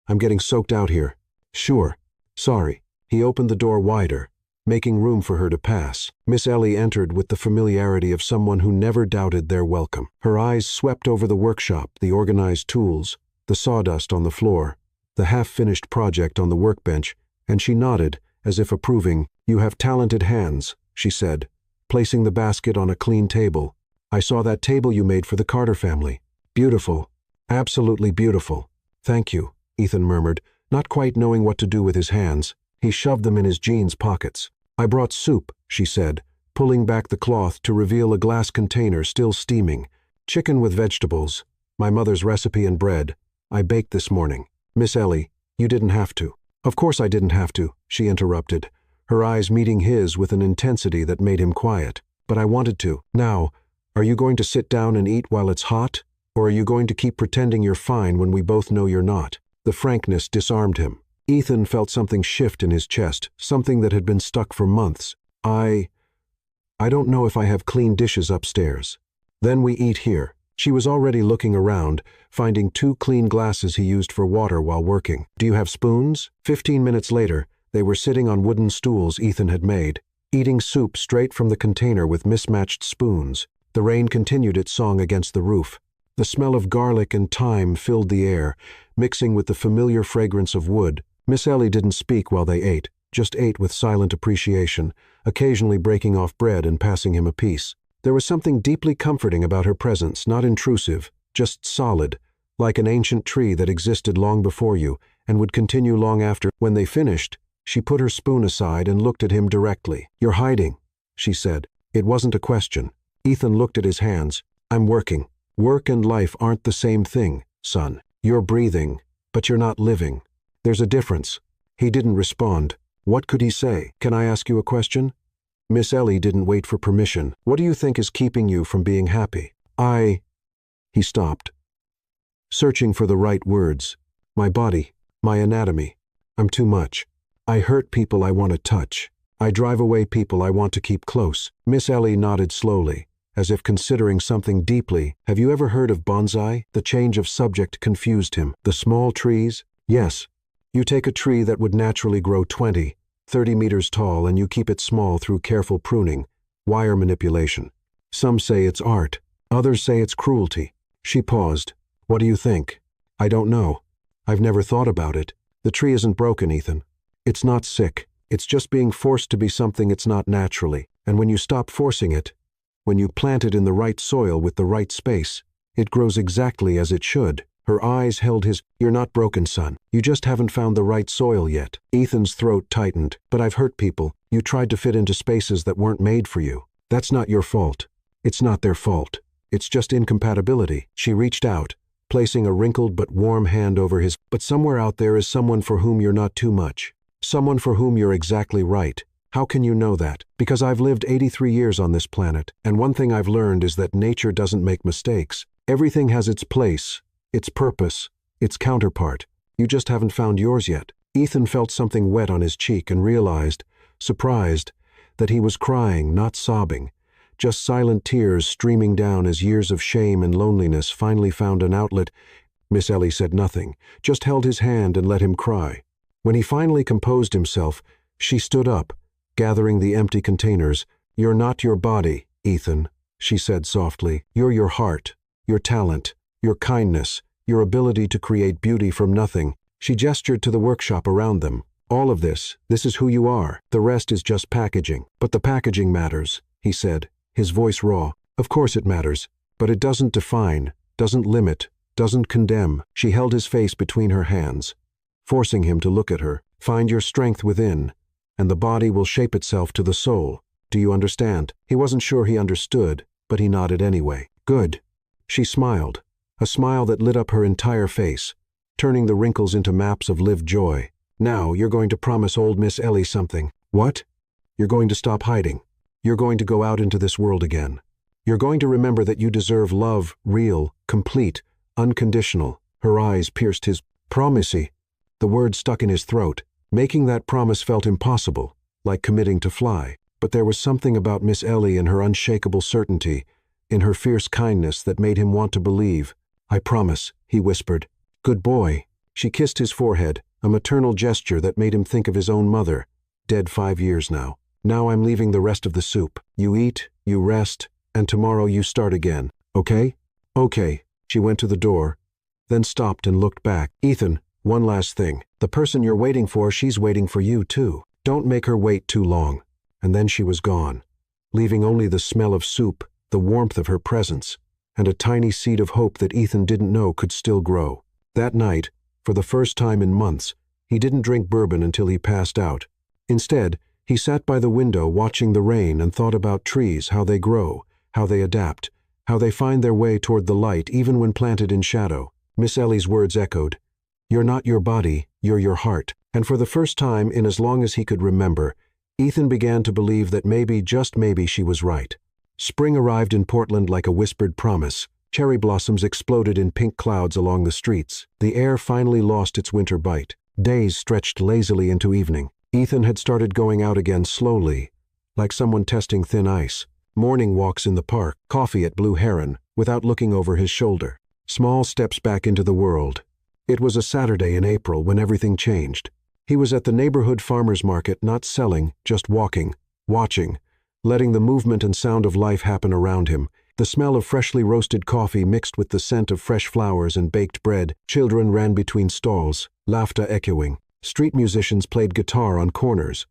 I'm getting soaked out here." "Sure. Sorry." He opened the door wider, making room for her to pass. Miss Ellie entered with the familiarity of someone who never doubted their welcome. Her eyes swept over the workshop, the organized tools, the sawdust on the floor, the half-finished project on the workbench, and she nodded, as if approving. "You have talented hands," she said, placing the basket on a clean table. "I saw that table you made for the Carter family. Beautiful. Absolutely beautiful." "Thank you," Ethan murmured, not quite knowing what to do with his hands. He shoved them in his jeans pockets. "I brought soup," she said, pulling back the cloth to reveal a glass container still steaming. "Chicken with vegetables. My mother's recipe and bread. I baked this morning." "Miss Ellie, you didn't have to." "Of course I didn't have to," she interrupted, her eyes meeting his with an intensity that made him quiet. "But I wanted to. Now, are you going to sit down and eat while it's hot? Or are you going to keep pretending you're fine when we both know you're not?" The frankness disarmed him. Ethan felt something shift in his chest, something that had been stuck for months. I don't know if I have clean dishes upstairs. Then we eat here." She was already looking around, finding 2 clean glasses he used for water while working. "Do you have spoons?" 15 minutes later, they were sitting on wooden stools Ethan had made, eating soup straight from the container with mismatched spoons. The rain continued its song against the roof. The smell of garlic and thyme filled the air, mixing with the familiar fragrance of wood. Miss Ellie didn't speak while they ate, just ate with silent appreciation, occasionally breaking off bread and passing him a piece. There was something deeply comforting about her presence, not intrusive, just solid, like an ancient tree that existed long before you and would continue long after. When they finished, she put her spoon aside and looked at him directly. "You're hiding," she said. It wasn't a question. Ethan looked at his hands. "I'm working. Work and life aren't the same thing, son. You're breathing, but you're not living. There's a difference." He didn't respond. What could he say? "Can I ask you a question?" Miss Ellie didn't wait for permission. "What do you think is keeping you from being happy?" He stopped, searching for the right words. "My body, my anatomy. I'm too much. I hurt people I want to touch. I drive away people I want to keep close." Miss Ellie nodded slowly, as if considering something deeply. "Have you ever heard of bonsai?" The change of subject confused him. "The small trees?" "Yes. You take a tree that would naturally grow 20, 30 meters tall and you keep it small through careful pruning, wire manipulation. Some say it's art. Others say it's cruelty." She paused. "What do you think?" "I don't know. I've never thought about it. The tree isn't broken, Ethan. It's not sick. It's just being forced to be something it's not naturally. And when you stop forcing it, when you plant it in the right soil with the right space, it grows exactly as it should." Her eyes held his. "You're not broken, son. You just haven't found the right soil yet." Ethan's throat tightened. "But I've hurt people. You tried to fit into spaces that weren't made for you. That's not your fault. It's not their fault. It's just incompatibility." She reached out, placing a wrinkled but warm hand over his. "But somewhere out there is someone for whom you're not too much. Someone for whom you're exactly right. How can you know that?" "Because I've lived 83 years on this planet, and one thing I've learned is that nature doesn't make mistakes. Everything has its place, its purpose, its counterpart. You just haven't found yours yet." Ethan felt something wet on his cheek and realized, surprised, that he was crying, not sobbing, just silent tears streaming down as years of shame and loneliness finally found an outlet. Miss Ellie said nothing, just held his hand and let him cry. When he finally composed himself, she stood up, gathering the empty containers. "You're not your body, Ethan," she said softly. "You're your heart, your talent, your kindness, your ability to create beauty from nothing." She gestured to the workshop around them. "All of this is who you are. The rest is just packaging." "But the packaging matters," he said, his voice raw. "Of course it matters, but it doesn't define, doesn't limit, doesn't condemn." She held his face between her hands, forcing him to look at her. "Find your strength within, and the body will shape itself to the soul. Do you understand?" He wasn't sure he understood, but he nodded anyway. "Good." She smiled, a smile that lit up her entire face, turning the wrinkles into maps of lived joy. "Now you're going to promise old Miss Ellie something." "What?" "You're going to stop hiding. You're going to go out into this world again. You're going to remember that you deserve love, real, complete, unconditional." Her eyes pierced his. "Promisey." The word stuck in his throat. Making that promise felt impossible, like committing to fly. But there was something about Miss Ellie and her unshakable certainty, in her fierce kindness, that made him want to believe. "I promise," he whispered. "Good boy." She kissed his forehead, a maternal gesture that made him think of his own mother, dead 5 years now. "Now I'm leaving the rest of the soup. You eat, you rest, and tomorrow you start again. Okay?" "Okay." She went to the door, then stopped and looked back. "Ethan, one last thing. The person you're waiting for, she's waiting for you too. Don't make her wait too long." And then she was gone, leaving only the smell of soup, the warmth of her presence, and a tiny seed of hope that Ethan didn't know could still grow. That night, for the first time in months, he didn't drink bourbon until he passed out. Instead, he sat by the window watching the rain and thought about trees, how they grow, how they adapt, how they find their way toward the light even when planted in shadow. Miss Ellie's words echoed. "You're not your body, you're your heart." And for the first time in as long as he could remember, Ethan began to believe that maybe, just maybe, she was right. Spring arrived in Portland like a whispered promise. Cherry blossoms exploded in pink clouds along the streets. The air finally lost its winter bite. Days stretched lazily into evening. Ethan had started going out again slowly, like someone testing thin ice. Morning walks in the park, coffee at Blue Heron, without looking over his shoulder. Small steps back into the world. It was a Saturday in April when everything changed. He was at the neighborhood farmer's market, not selling, just walking, watching, letting the movement and sound of life happen around him. The smell of freshly roasted coffee mixed with the scent of fresh flowers and baked bread. Children ran between stalls, laughter echoing. Street musicians played guitar on corners,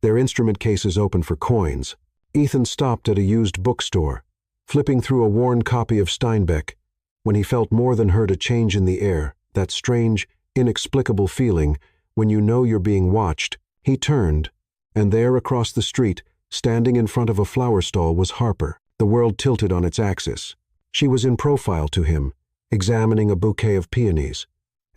their instrument cases open for coins. Ethan stopped at a used bookstore, flipping through a worn copy of Steinbeck, when he felt more than heard a change in the air, that strange, inexplicable feeling when you know you're being watched. He turned, and there across the street, standing in front of a flower stall, was Harper. The world tilted on its axis. She was in profile to him, examining a bouquet of peonies.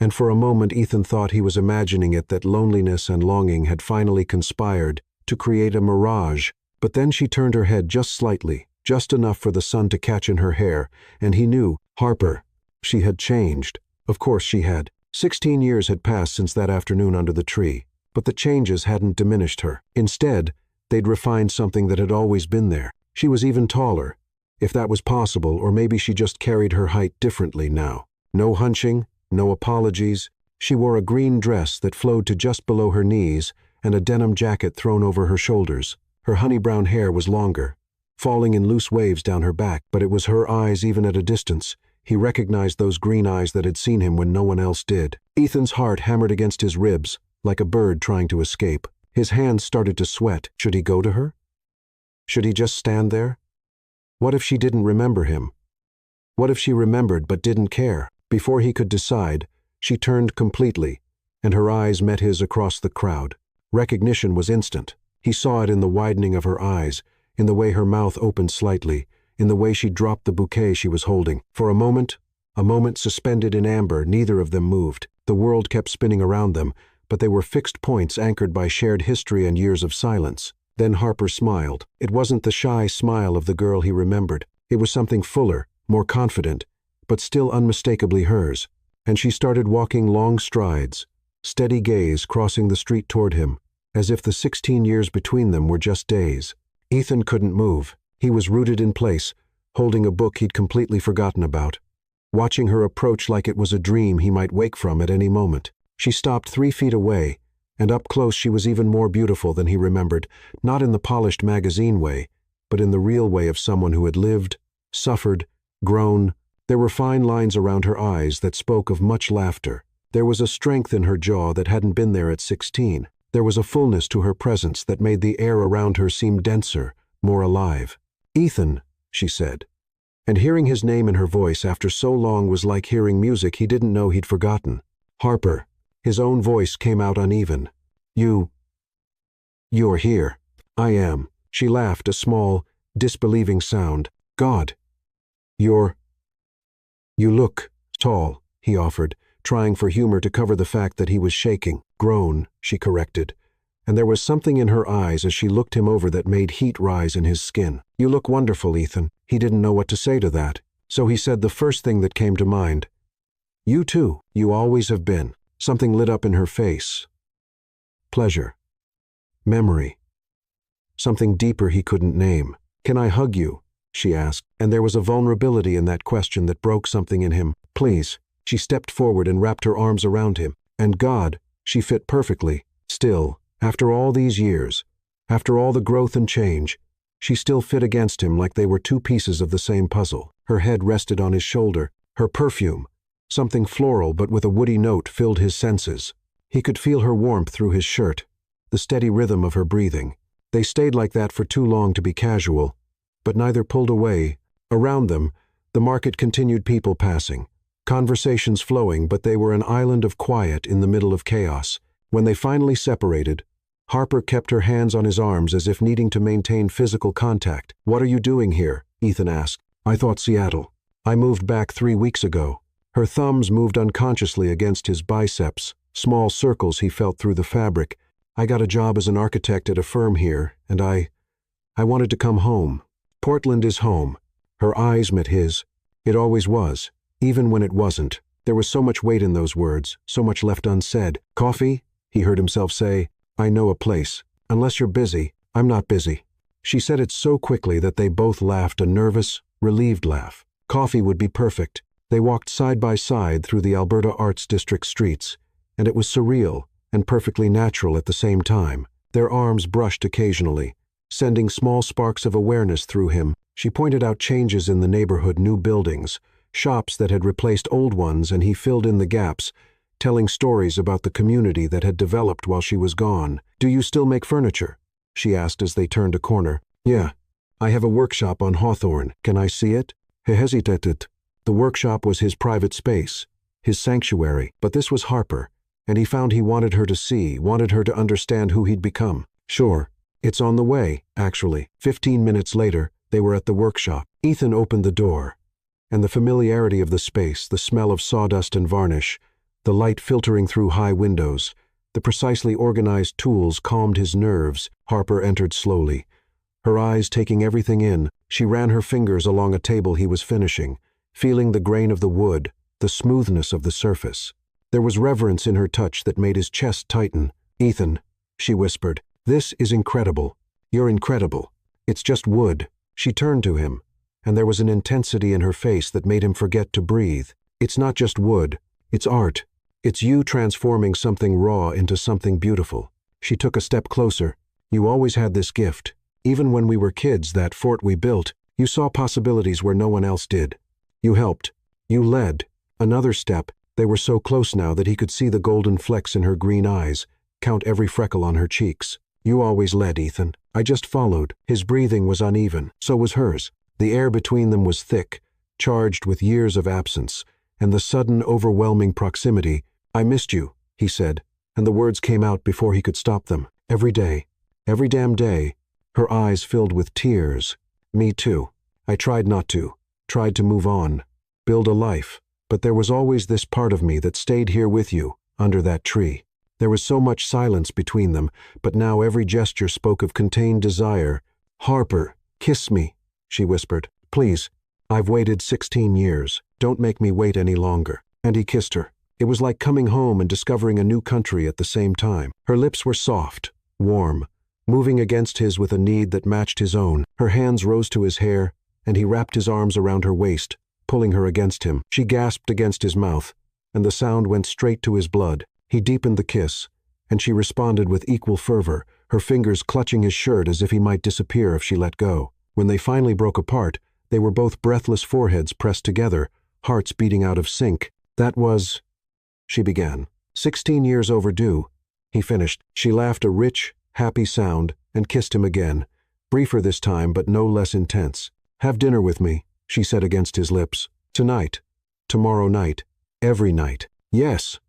And for a moment Ethan thought he was imagining it, that loneliness and longing had finally conspired to create a mirage. But then she turned her head just slightly, just enough for the sun to catch in her hair, and he knew, Harper. She had changed. Of course she had. 16 years had passed since that afternoon under the tree, but the changes hadn't diminished her. Instead, they'd refined something that had always been there. She was even taller, if that was possible, or maybe she just carried her height differently now. No hunching, no apologies. She wore a green dress that flowed to just below her knees and a denim jacket thrown over her shoulders. Her honey-brown hair was longer, falling in loose waves down her back, but it was her eyes even at a distance. He recognized those green eyes that had seen him when no one else did. Ethan's heart hammered against his ribs, like a bird trying to escape. His hands started to sweat. Should he go to her? Should he just stand there? What if she didn't remember him? What if she remembered but didn't care? Before he could decide, she turned completely, and her eyes met his across the crowd. Recognition was instant. He saw it in the widening of her eyes, in the way her mouth opened slightly, in the way she dropped the bouquet she was holding. For a moment suspended in amber, neither of them moved. The world kept spinning around them, but they were fixed points anchored by shared history and years of silence. Then Harper smiled. It wasn't the shy smile of the girl he remembered. It was something fuller, more confident, but still unmistakably hers. And she started walking long strides, steady gaze crossing the street toward him, as if the 16 years between them were just days. Ethan couldn't move. He was rooted in place, holding a book he'd completely forgotten about, watching her approach like it was a dream he might wake from at any moment. She stopped 3 feet away, and up close she was even more beautiful than he remembered, not in the polished magazine way, but in the real way of someone who had lived, suffered, grown. There were fine lines around her eyes that spoke of much laughter. There was a strength in her jaw that hadn't been there at 16. There was a fullness to her presence that made the air around her seem denser, more alive. "Ethan," she said. And hearing his name in her voice after so long was like hearing music he didn't know he'd forgotten. "Harper." His own voice came out uneven. You're here." "I am." She laughed, a small, disbelieving sound. "God. You look tall," he offered, trying for humor to cover the fact that he was shaking. "Grown," she corrected. And there was something in her eyes as she looked him over that made heat rise in his skin. "You look wonderful, Ethan." He didn't know what to say to that, so he said the first thing that came to mind. "You too. You always have been." Something lit up in her face. Pleasure. Memory. Something deeper he couldn't name. "Can I hug you?" she asked, and there was a vulnerability in that question that broke something in him. "Please." She stepped forward and wrapped her arms around him. And God, she fit perfectly. Still, after all these years, after all the growth and change, she still fit against him like they were 2 pieces of the same puzzle. Her head rested on his shoulder. Her perfume, something floral but with a woody note, filled his senses. He could feel her warmth through his shirt, the steady rhythm of her breathing. They stayed like that for too long to be casual, but neither pulled away. Around them, the market continued, people passing, conversations flowing, but they were an island of quiet in the middle of chaos. When they finally separated, Harper kept her hands on his arms as if needing to maintain physical contact. "What are you doing here?" Ethan asked. "I thought Seattle. I moved back 3 weeks ago." Her thumbs moved unconsciously against his biceps, small circles he felt through the fabric. "I got a job as an architect at a firm here, and I wanted to come home." Portland is home. Her eyes met his. It always was, even when it wasn't. There was so much weight in those words, so much left unsaid. "Coffee?" he heard himself say. "I know a place. Unless you're busy." "I'm not busy." She said it so quickly that they both laughed, a nervous, relieved laugh. Coffee would be perfect. They walked side by side through the Alberta Arts District streets, and it was surreal and perfectly natural at the same time. Their arms brushed occasionally, sending small sparks of awareness through him. She pointed out changes in the neighborhood, new buildings, shops that had replaced old ones, and he filled in the gaps, telling stories about the community that had developed while she was gone. "Do you still make furniture?" she asked as they turned a corner. "Yeah. I have a workshop on Hawthorne. Can I see it?" He hesitated. The workshop was his private space, his sanctuary, but this was Harper, and he found he wanted her to see, wanted her to understand who he'd become. "Sure. It's on the way, actually." 15 minutes later, they were at the workshop. Ethan opened the door, and the familiarity of the space, the smell of sawdust and varnish, the light filtering through high windows, the precisely organized tools calmed his nerves. Harper entered slowly, her eyes taking everything in. She ran her fingers along a table he was finishing, feeling the grain of the wood, the smoothness of the surface. There was reverence in her touch that made his chest tighten. "Ethan," she whispered, "this is incredible. You're incredible. It's just wood." She turned to him, and there was an intensity in her face that made him forget to breathe. "It's not just wood. It's art. It's you transforming something raw into something beautiful." She took a step closer. "You always had this gift. Even when we were kids, that fort we built, you saw possibilities where no one else did. You helped. You led." Another step. They were so close now that he could see the golden flecks in her green eyes, count every freckle on her cheeks. "You always led, Ethan. I just followed." His breathing was uneven. So was hers. The air between them was thick, charged with years of absence, and the sudden, overwhelming proximity. "I missed you," he said, and the words came out before he could stop them. "Every day. Every damn day." Her eyes filled with tears. "Me too. I tried not to. Tried to move on. Build a life. But there was always this part of me that stayed here with you, under that tree." There was so much silence between them, but now every gesture spoke of contained desire. "Harper, kiss me," she whispered. "Please. I've waited 16 years. Don't make me wait any longer." And he kissed her. It was like coming home and discovering a new country at the same time. Her lips were soft, warm, moving against his with a need that matched his own. Her hands rose to his hair, and he wrapped his arms around her waist, pulling her against him. She gasped against his mouth, and the sound went straight to his blood. He deepened the kiss, and she responded with equal fervor, her fingers clutching his shirt as if he might disappear if she let go. When they finally broke apart, they were both breathless, foreheads pressed together, hearts beating out of sync. "That was," she began. "16 years overdue," he finished. She laughed a rich, happy sound and kissed him again, briefer this time but no less intense. "Have dinner with me," she said against his lips. "Tonight. Tomorrow night. Every night." "Yes,"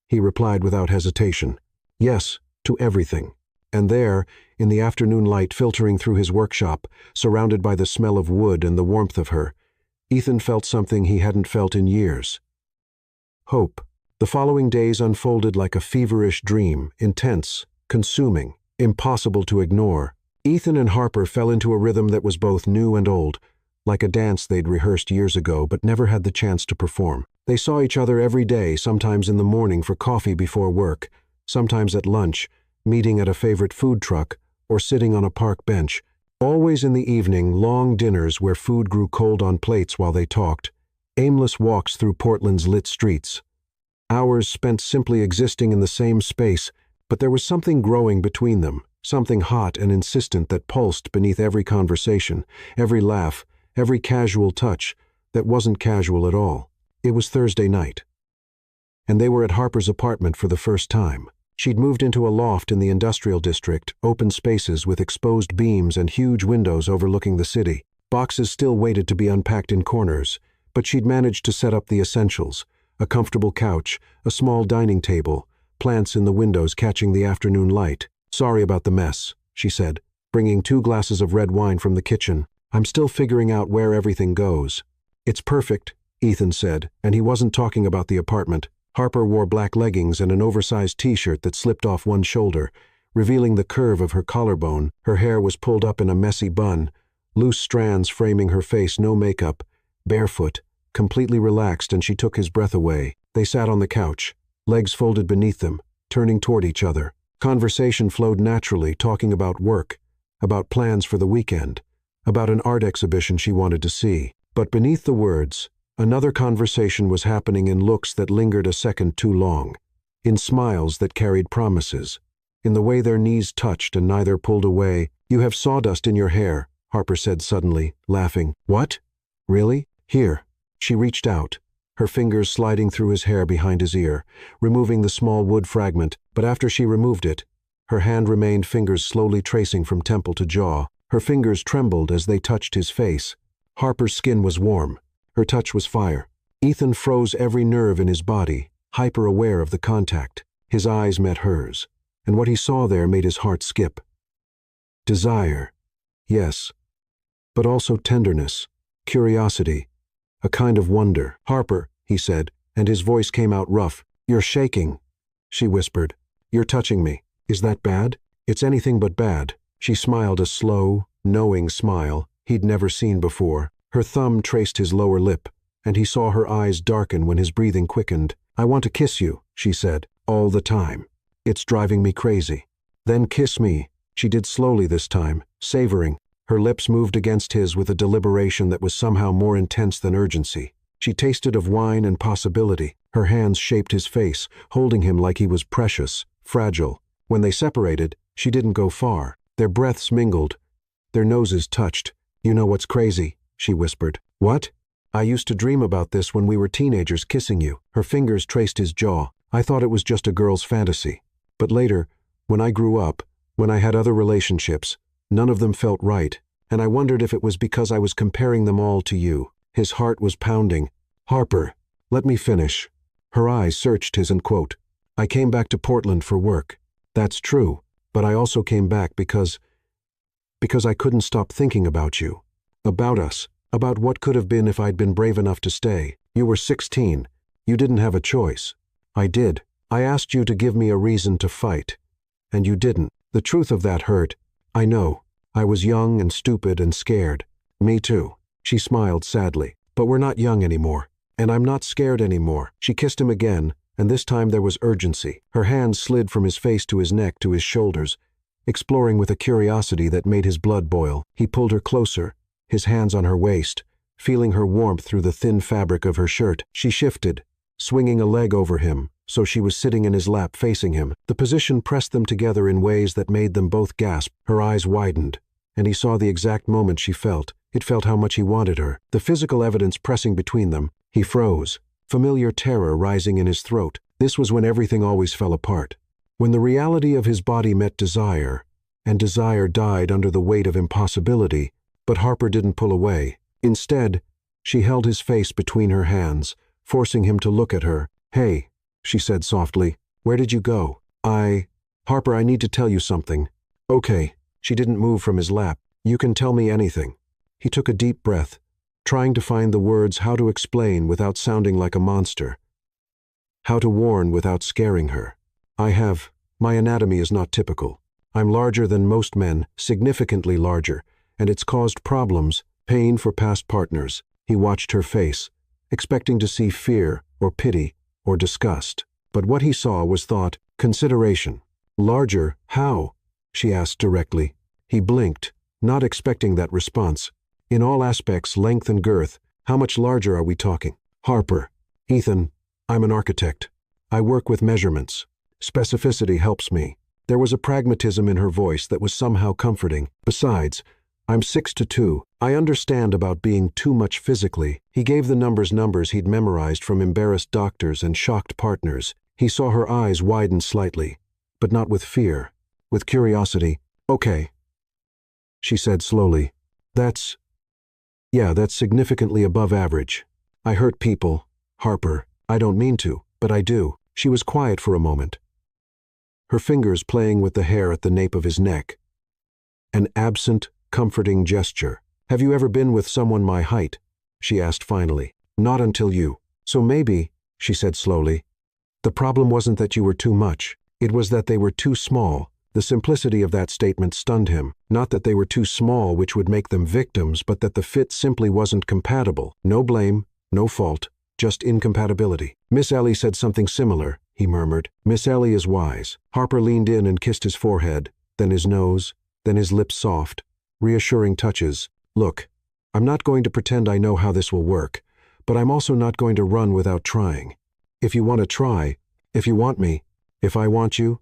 he replied without hesitation. "Yes, to everything." And there, in the afternoon light filtering through his workshop, surrounded by the smell of wood and the warmth of her, Ethan felt something he hadn't felt in years. Hope. The following days unfolded like a feverish dream, intense, consuming, impossible to ignore. Ethan and Harper fell into a rhythm that was both new and old, like a dance they'd rehearsed years ago but never had the chance to perform. They saw each other every day, sometimes in the morning for coffee before work, sometimes at lunch, meeting at a favorite food truck, or sitting on a park bench. Always in the evening, long dinners where food grew cold on plates while they talked, aimless walks through Portland's lit streets. Hours spent simply existing in the same space, but there was something growing between them, something hot and insistent that pulsed beneath every conversation, every laugh, every casual touch that wasn't casual at all. It was Thursday night, and they were at Harper's apartment for the first time. She'd moved into a loft in the industrial district, open spaces with exposed beams and huge windows overlooking the city. Boxes still waited to be unpacked in corners, but she'd managed to set up the essentials: a comfortable couch, a small dining table, plants in the windows catching the afternoon light. "Sorry about the mess," she said, bringing 2 glasses of red wine from the kitchen. "I'm still figuring out where everything goes." "It's perfect," Ethan said, and he wasn't talking about the apartment. Harper wore black leggings and an oversized t-shirt that slipped off one shoulder, revealing the curve of her collarbone. Her hair was pulled up in a messy bun, loose strands framing her face, no makeup, barefoot, completely relaxed, and she took his breath away. They sat on the couch, legs folded beneath them, turning toward each other. Conversation flowed naturally, talking about work, about plans for the weekend, about an art exhibition she wanted to see. But beneath the words, another conversation was happening in looks that lingered a second too long, in smiles that carried promises, in the way their knees touched and neither pulled away. "You have sawdust in your hair," Harper said suddenly, laughing. What? Really? Here. She reached out, her fingers sliding through his hair behind his ear, removing the small wood fragment, but after she removed it, her hand remained fingers slowly tracing from temple to jaw. Her fingers trembled as they touched his face. Harper's skin was warm. Her touch was fire. Ethan froze every nerve in his body, hyper-aware of the contact. His eyes met hers, and what he saw there made his heart skip. Desire. Yes. But also tenderness, curiosity, a kind of wonder. Harper, he said, and his voice came out rough. You're shaking, she whispered. You're touching me. Is that bad? It's anything but bad. She smiled a slow, knowing smile he'd never seen before. Her thumb traced his lower lip, and he saw her eyes darken when his breathing quickened. I want to kiss you, she said, all the time. It's driving me crazy. Then kiss me. She did slowly this time, savoring. Her lips moved against his with a deliberation that was somehow more intense than urgency. She tasted of wine and possibility. Her hands shaped his face, holding him like he was precious, fragile. When they separated, she didn't go far. Their breaths mingled. Their noses touched. You know what's crazy? She whispered. What? I used to dream about this when we were teenagers, kissing you. Her fingers traced his jaw. I thought it was just a girl's fantasy. But later, when I grew up, when I had other relationships, none of them felt right, and I wondered if it was because I was comparing them all to you. His heart was pounding. Harper, let me finish. Her eyes searched his and quote, I came back to Portland for work. That's true, but I also came back because I couldn't stop thinking about you. About us, about what could have been if I'd been brave enough to stay. You were 16. You didn't have a choice. I did. I asked you to give me a reason to fight. And you didn't. The truth of that hurt. I know. I was young and stupid and scared. Me too. She smiled sadly. But we're not young anymore. And I'm not scared anymore. She kissed him again, and this time there was urgency. Her hands slid from his face to his neck to his shoulders, exploring with a curiosity that made his blood boil. He pulled her closer, his hands on her waist, feeling her warmth through the thin fabric of her shirt. She shifted, swinging a leg over him, so she was sitting in his lap facing him. The position pressed them together in ways that made them both gasp. Her eyes widened, and he saw the exact moment she felt. It felt how much he wanted her. The physical evidence pressing between them. He froze, familiar terror rising in his throat. This was when everything always fell apart. When the reality of his body met desire, and desire died under the weight of impossibility, but Harper didn't pull away. Instead, she held his face between her hands, forcing him to look at her. Hey, she said softly, where did you go? Harper, I need to tell you something. Okay. She didn't move from his lap. You can tell me anything. He took a deep breath, trying to find the words how to explain without sounding like a monster. How to warn without scaring her. My anatomy is not typical. I'm larger than most men, significantly larger, and it's caused problems, pain for past partners. He watched her face, expecting to see fear or pity or disgust. But what he saw was thought, consideration. Larger? How? She asked directly. He blinked, not expecting that response. In all aspects, length and girth, how much larger are we talking? Harper. Ethan, I'm an architect. I work with measurements. Specificity helps me. There was a pragmatism in her voice that was somehow comforting. Besides, I'm 6'2". I understand about being too much physically. He gave the numbers he'd memorized from embarrassed doctors and shocked partners. He saw her eyes widen slightly, but not with fear, with curiosity. Okay, she said slowly. That's significantly above average. I hurt people, Harper. I don't mean to, but I do. She was quiet for a moment, her fingers playing with the hair at the nape of his neck. An absent, comforting gesture. Have you ever been with someone my height? She asked finally. Not until you. So maybe, she said slowly, the problem wasn't that you were too much. It was that they were too small. The simplicity of that statement stunned him. Not that they were too small, which would make them victims, but that the fit simply wasn't compatible. No blame, no fault, just incompatibility. Miss Ellie said something similar, he murmured. Miss Ellie is wise. Harper leaned in and kissed his forehead, then his nose, then his lips soft, reassuring touches. Look, I'm not going to pretend I know how this will work, but I'm also not going to run without trying. If you want to try, if you want me, if I want you.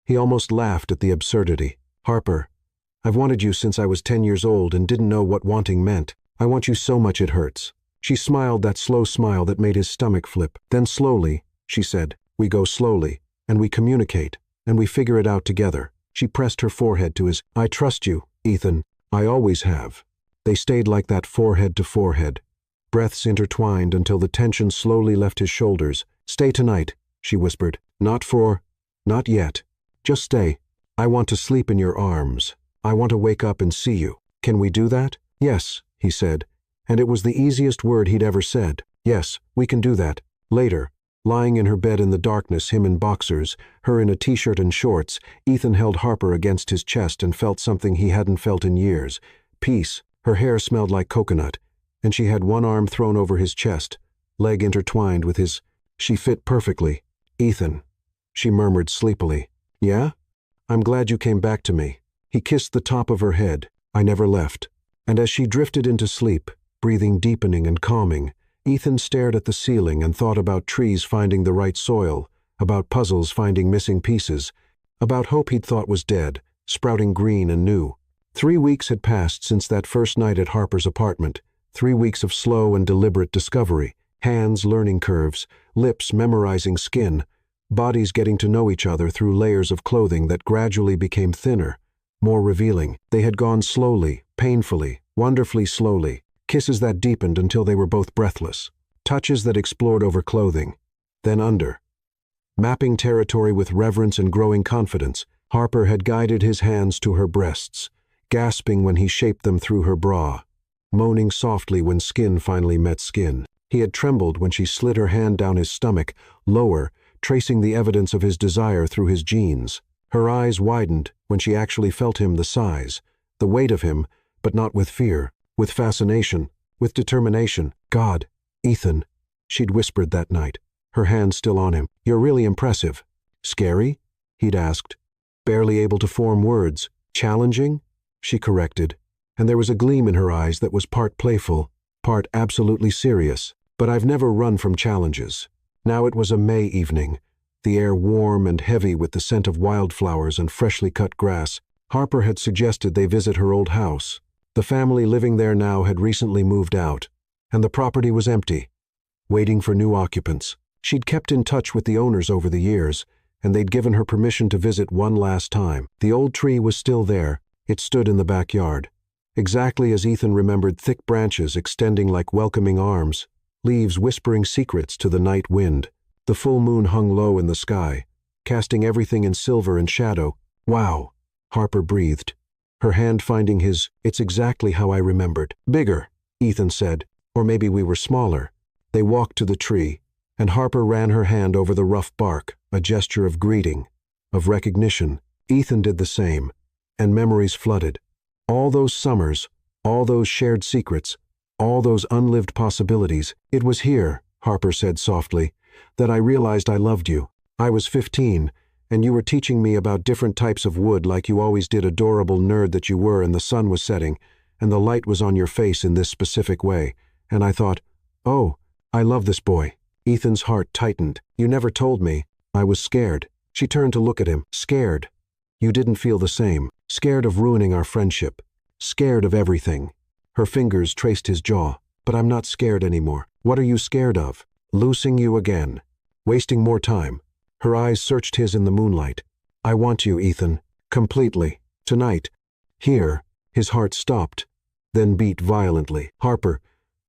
He almost laughed at the absurdity. Harper, I've wanted you since I was 10 years old and didn't know what wanting meant. I want you so much it hurts." She smiled that slow smile that made his stomach flip. Then slowly, she said, "We go slowly, and we communicate, and we figure it out together." She pressed her forehead to his. "I trust you, Ethan. I always have." They stayed like that, forehead to forehead. Breaths intertwined until the tension slowly left his shoulders. "Stay tonight," she whispered. Not yet. Just stay. I want to sleep in your arms. I want to wake up and see you. Can we do that?" "Yes," he said, and it was the easiest word he'd ever said. "Yes, we can do that." Later, lying in her bed in the darkness, him in boxers, her in a t-shirt and shorts, Ethan held Harper against his chest and felt something he hadn't felt in years. Peace. Her hair smelled like coconut, and she had one arm thrown over his chest, leg intertwined with his. She fit perfectly. "Ethan," she murmured sleepily. "Yeah? I'm glad you came back to me." He kissed the top of her head. "I never left." And as she drifted into sleep, breathing deepening and calming, Ethan stared at the ceiling and thought about trees finding the right soil, about puzzles finding missing pieces, about hope he'd thought was dead, sprouting green and new. 3 weeks had passed since that first night at Harper's apartment, 3 weeks of slow and deliberate discovery, hands learning curves, lips memorizing skin, bodies getting to know each other through layers of clothing that gradually became thinner, more revealing. They had gone slowly, painfully, wonderfully slowly, kisses that deepened until they were both breathless, touches that explored over clothing, then under. Mapping territory with reverence and growing confidence, Harper had guided his hands to her breasts, gasping when he shaped them through her bra, moaning softly when skin finally met skin. He had trembled when she slid her hand down his stomach, lower, tracing the evidence of his desire through his jeans. Her eyes widened when she actually felt him, the size, the weight of him, but not with fear, with fascination, with determination. "God, Ethan," she'd whispered that night, her hand still on him. "You're really impressive." "Scary?" he'd asked, barely able to form words. "Challenging?" she corrected, and there was a gleam in her eyes that was part playful, part absolutely serious. "But I've never run from challenges." Now it was a May evening, the air warm and heavy with the scent of wildflowers and freshly cut grass. Harper had suggested they visit her old house. The family living there now had recently moved out, and the property was empty, waiting for new occupants. She'd kept in touch with the owners over the years, and they'd given her permission to visit one last time. The old tree was still there. It stood in the backyard, exactly as Ethan remembered, thick branches extending like welcoming arms, leaves whispering secrets to the night wind. The full moon hung low in the sky, casting everything in silver and shadow. "Wow," Harper breathed, her hand finding his. "It's exactly how I remembered." "Bigger," Ethan said, "or maybe we were smaller." They walked to the tree, and Harper ran her hand over the rough bark, a gesture of greeting, of recognition. Ethan did the same, and memories flooded. All those summers, all those shared secrets, all those unlived possibilities. "It was here," Harper said softly, "that I realized I loved you. I was 15, and you were teaching me about different types of wood like you always did, adorable nerd that you were, and the sun was setting, and the light was on your face in this specific way. And I thought, oh, I love this boy." Ethan's heart tightened. "You never told me." "I was scared." She turned to look at him. "Scared. You didn't feel the same. Scared of ruining our friendship. Scared of everything." Her fingers traced his jaw. "But I'm not scared anymore." "What are you scared of?" "Losing you again. Wasting more time." Her eyes searched his in the moonlight. "I want you, Ethan. Completely. Tonight. Here." His heart stopped, then beat violently. "Harper,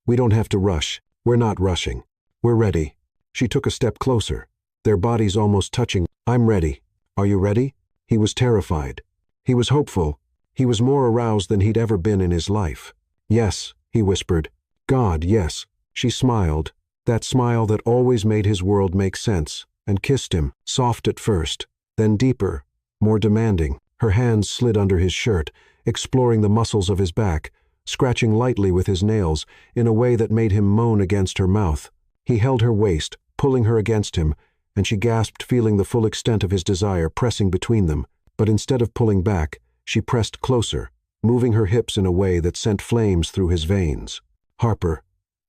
we don't have to rush. We're not rushing. We're ready." She took a step closer, their bodies almost touching. "I'm ready. Are you ready?" He was terrified. He was hopeful. He was more aroused than he'd ever been in his life. "Yes," he whispered. "God, yes." She smiled, that smile that always made his world make sense, and kissed him, soft at first, then deeper, more demanding. Her hands slid under his shirt, exploring the muscles of his back, scratching lightly with his nails in a way that made him moan against her mouth. He held her waist, pulling her against him, and she gasped, feeling the full extent of his desire pressing between them. But instead of pulling back, she pressed closer, moving her hips in a way that sent flames through his veins. "Harper,"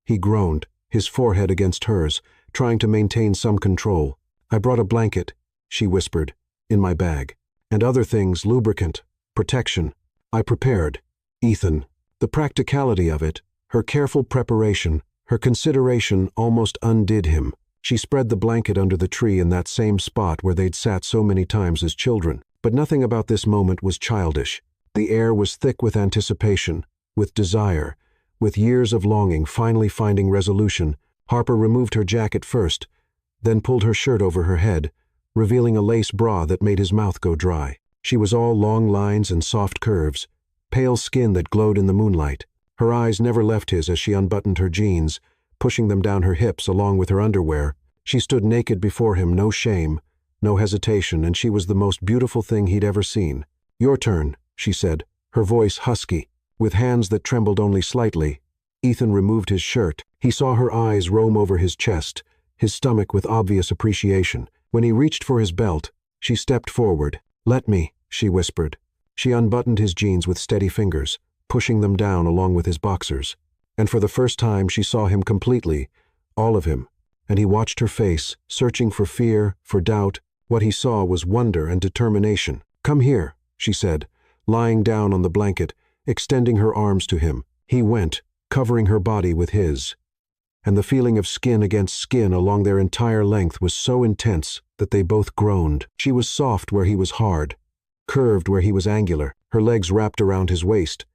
he groaned, his forehead against hers, trying to maintain some control. "I brought a blanket," she whispered, "in my bag. And other things, lubricant, protection. I prepared. Ethan. The practicality of it, her careful preparation, her consideration almost undid him. She spread the blanket under the tree in that same spot where they'd sat so many times as children. But nothing about this moment was childish. The air was thick with anticipation, with desire, with years of longing finally finding resolution. Harper removed her jacket first, then pulled her shirt over her head, revealing a lace bra that made his mouth go dry. She was all long lines and soft curves, pale skin that glowed in the moonlight. Her eyes never left his as she unbuttoned her jeans, pushing them down her hips along with her underwear. She stood naked before him, no shame, no hesitation, and she was the most beautiful thing he'd ever seen. "Your turn," she said, her voice husky, with hands that trembled only slightly. Ethan removed his shirt. He saw her eyes roam over his chest, his stomach with obvious appreciation. When he reached for his belt, she stepped forward. "Let me," she whispered. She unbuttoned his jeans with steady fingers, pushing them down along with his boxers. And for the first time she saw him completely, all of him, and he watched her face, searching for fear, for doubt. What he saw was wonder and determination. "Come here," she said, lying down on the blanket, extending her arms to him. He went, covering her body with his. And the feeling of skin against skin along their entire length was so intense that they both groaned. She was soft where he was hard, curved where he was angular, her legs wrapped around his waist,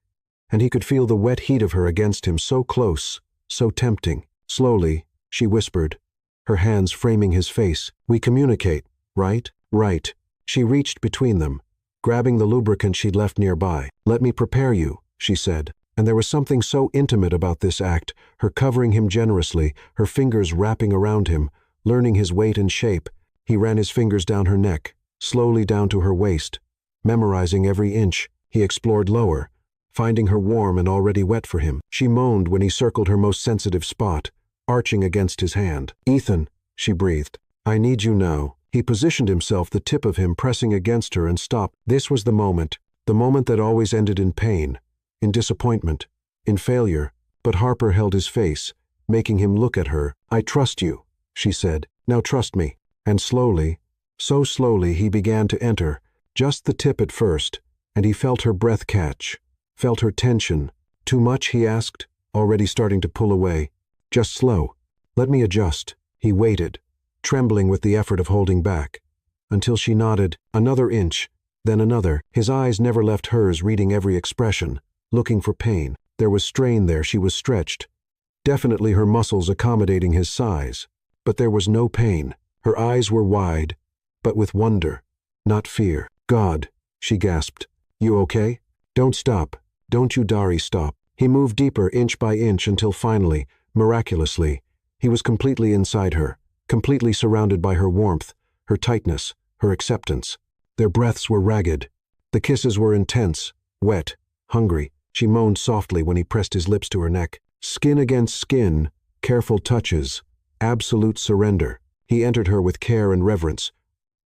and he could feel the wet heat of her against him, so close, so tempting. Slowly, she whispered, her hands framing his face. "We communicate, right?" "Right." She reached between them, grabbing the lubricant she'd left nearby. "Let me prepare you," she said. And there was something so intimate about this act, her covering him generously, her fingers wrapping around him, learning his weight and shape. He ran his fingers down her neck, slowly down to her waist, memorizing every inch. He explored lower, finding her warm and already wet for him. She moaned when he circled her most sensitive spot, arching against his hand. "Ethan," she breathed, "I need you now." He positioned himself, the tip of him pressing against her, and stopped. This was the moment that always ended in pain, in disappointment, in failure. But Harper held his face, making him look at her. "I trust you," she said. "Now trust me." And slowly, so slowly, he began to enter, just the tip at first, and he felt her breath catch, felt her tension. "Too much?" he asked, already starting to pull away. "Just slow. Let me adjust." He waited, trembling with the effort of holding back, until she nodded. Another inch, then another. His eyes never left hers, reading every expression, looking for pain. There was strain there, she was stretched, definitely her muscles accommodating his size. But there was no pain. Her eyes were wide, but with wonder, not fear. "God," she gasped. "You okay? Don't stop. Don't you Dari stop." He moved deeper, inch by inch, until finally, miraculously, he was completely inside her, completely surrounded by her warmth, her tightness, her acceptance. Their breaths were ragged. The kisses were intense, wet, hungry. She moaned softly when he pressed his lips to her neck. Skin against skin, careful touches, absolute surrender. He entered her with care and reverence,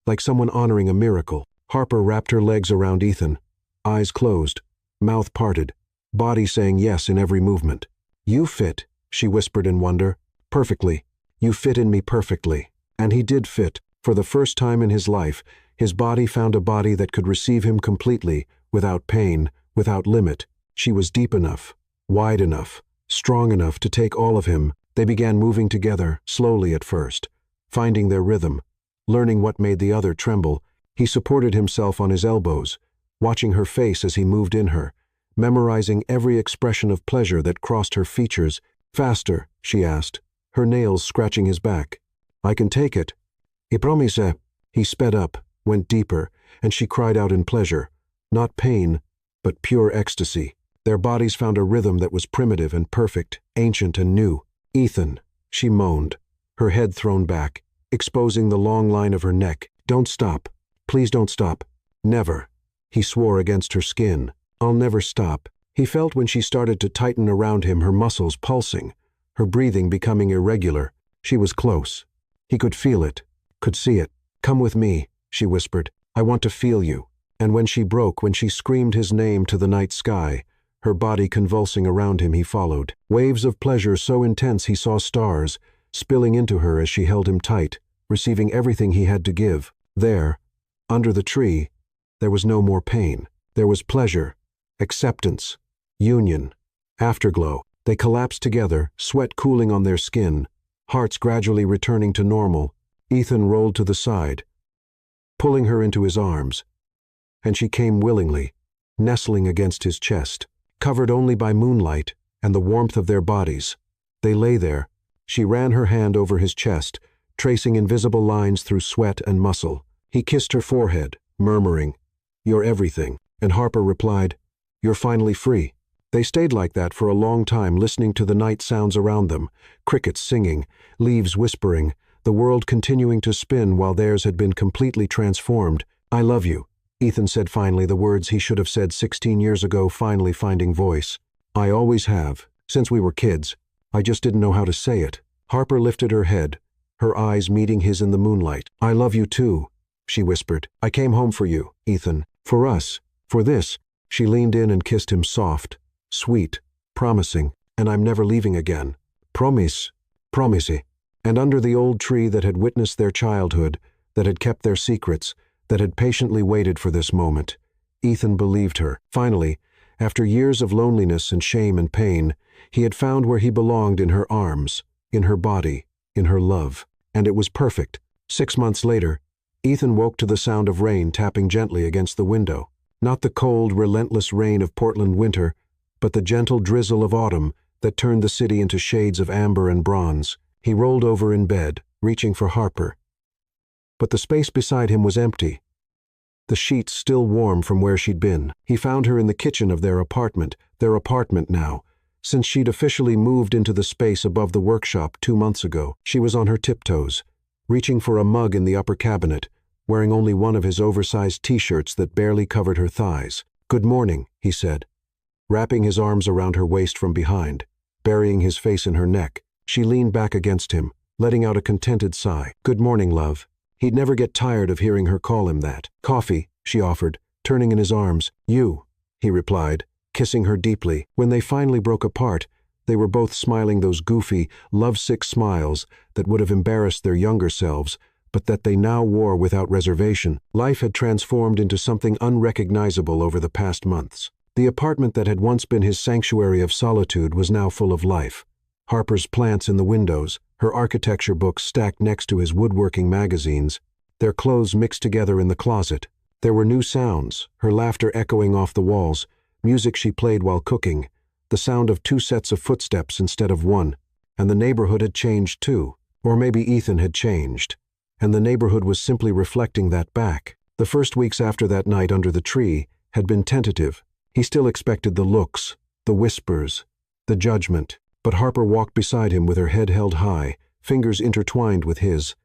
like someone honoring a miracle. Harper wrapped her legs around Ethan, eyes closed, mouth parted, body saying yes in every movement. "You fit," she whispered in wonder. "Perfectly. You fit in me perfectly." And he did fit. For the first time in his life, his body found a body that could receive him completely, without pain, without limit. She was deep enough, wide enough, strong enough to take all of him. They began moving together, slowly at first, finding their rhythm, learning what made the other tremble. He supported himself on his elbows, watching her face as he moved in her, memorizing every expression of pleasure that crossed her features. "Faster," she asked, her nails scratching his back. "I can take it." "I promise." He sped up, went deeper, and she cried out in pleasure, not pain, but pure ecstasy. Their bodies found a rhythm that was primitive and perfect, ancient and new. "Ethan," she moaned, her head thrown back, exposing the long line of her neck. "Don't stop. Please don't stop." "Never." He swore against her skin. "I'll never stop." He felt when she started to tighten around him, her muscles pulsing, her breathing becoming irregular. She was close. He could feel it, could see it. "Come with me," she whispered. "I want to feel you." And when she broke, when she screamed his name to the night sky, her body convulsing around him, he followed. Waves of pleasure so intense he saw stars, spilling into her as she held him tight, receiving everything he had to give. There, under the tree, there was no more pain. There was pleasure, acceptance, union, afterglow. They collapsed together, sweat cooling on their skin, hearts gradually returning to normal. Ethan rolled to the side, pulling her into his arms, and she came willingly, nestling against his chest, covered only by moonlight and the warmth of their bodies. They lay there. She ran her hand over his chest, tracing invisible lines through sweat and muscle. He kissed her forehead, murmuring, "You're everything," and Harper replied, "You're finally free." They stayed like that for a long time, listening to the night sounds around them, crickets singing, leaves whispering, the world continuing to spin while theirs had been completely transformed. "I love you," Ethan said finally, the words he should have said 16 years ago finally finding voice. "I always have, since we were kids. I just didn't know how to say it." Harper lifted her head, her eyes meeting his in the moonlight. "I love you too," she whispered. "I came home for you, Ethan. For us. For this." She leaned in and kissed him soft, sweet, promising. "And I'm never leaving again. Promise. Promise." And under the old tree that had witnessed their childhood, that had kept their secrets, that had patiently waited for this moment, Ethan believed her. Finally, after years of loneliness and shame and pain, he had found where he belonged, in her arms, in her body, in her love. And it was perfect. 6 months later, Ethan woke to the sound of rain tapping gently against the window. Not the cold, relentless rain of Portland winter, but the gentle drizzle of autumn that turned the city into shades of amber and bronze. He rolled over in bed, reaching for Harper. But the space beside him was empty, the sheets still warm from where she'd been. He found her in the kitchen of their apartment now, since she'd officially moved into the space above the workshop 2 months ago. She was on her tiptoes, reaching for a mug in the upper cabinet, wearing only one of his oversized t-shirts that barely covered her thighs. "Good morning," he said, wrapping his arms around her waist from behind, burying his face in her neck. She leaned back against him, letting out a contented sigh. "Good morning, love." He'd never get tired of hearing her call him that. "Coffee," she offered, turning in his arms. "You," he replied, kissing her deeply. When they finally broke apart, they were both smiling those goofy, lovesick smiles that would have embarrassed their younger selves, but that they now wore without reservation. Life had transformed into something unrecognizable over the past months. The apartment that had once been his sanctuary of solitude was now full of life. Harper's plants in the windows, her architecture books stacked next to his woodworking magazines, their clothes mixed together in the closet. There were new sounds, her laughter echoing off the walls, music she played while cooking, the sound of 2 sets of footsteps instead of 1, and the neighborhood had changed too. Or maybe Ethan had changed, and the neighborhood was simply reflecting that back. The first weeks after that night under the tree had been tentative. He still expected the looks, the whispers, the judgment. But Harper walked beside him with her head held high, fingers intertwined with his,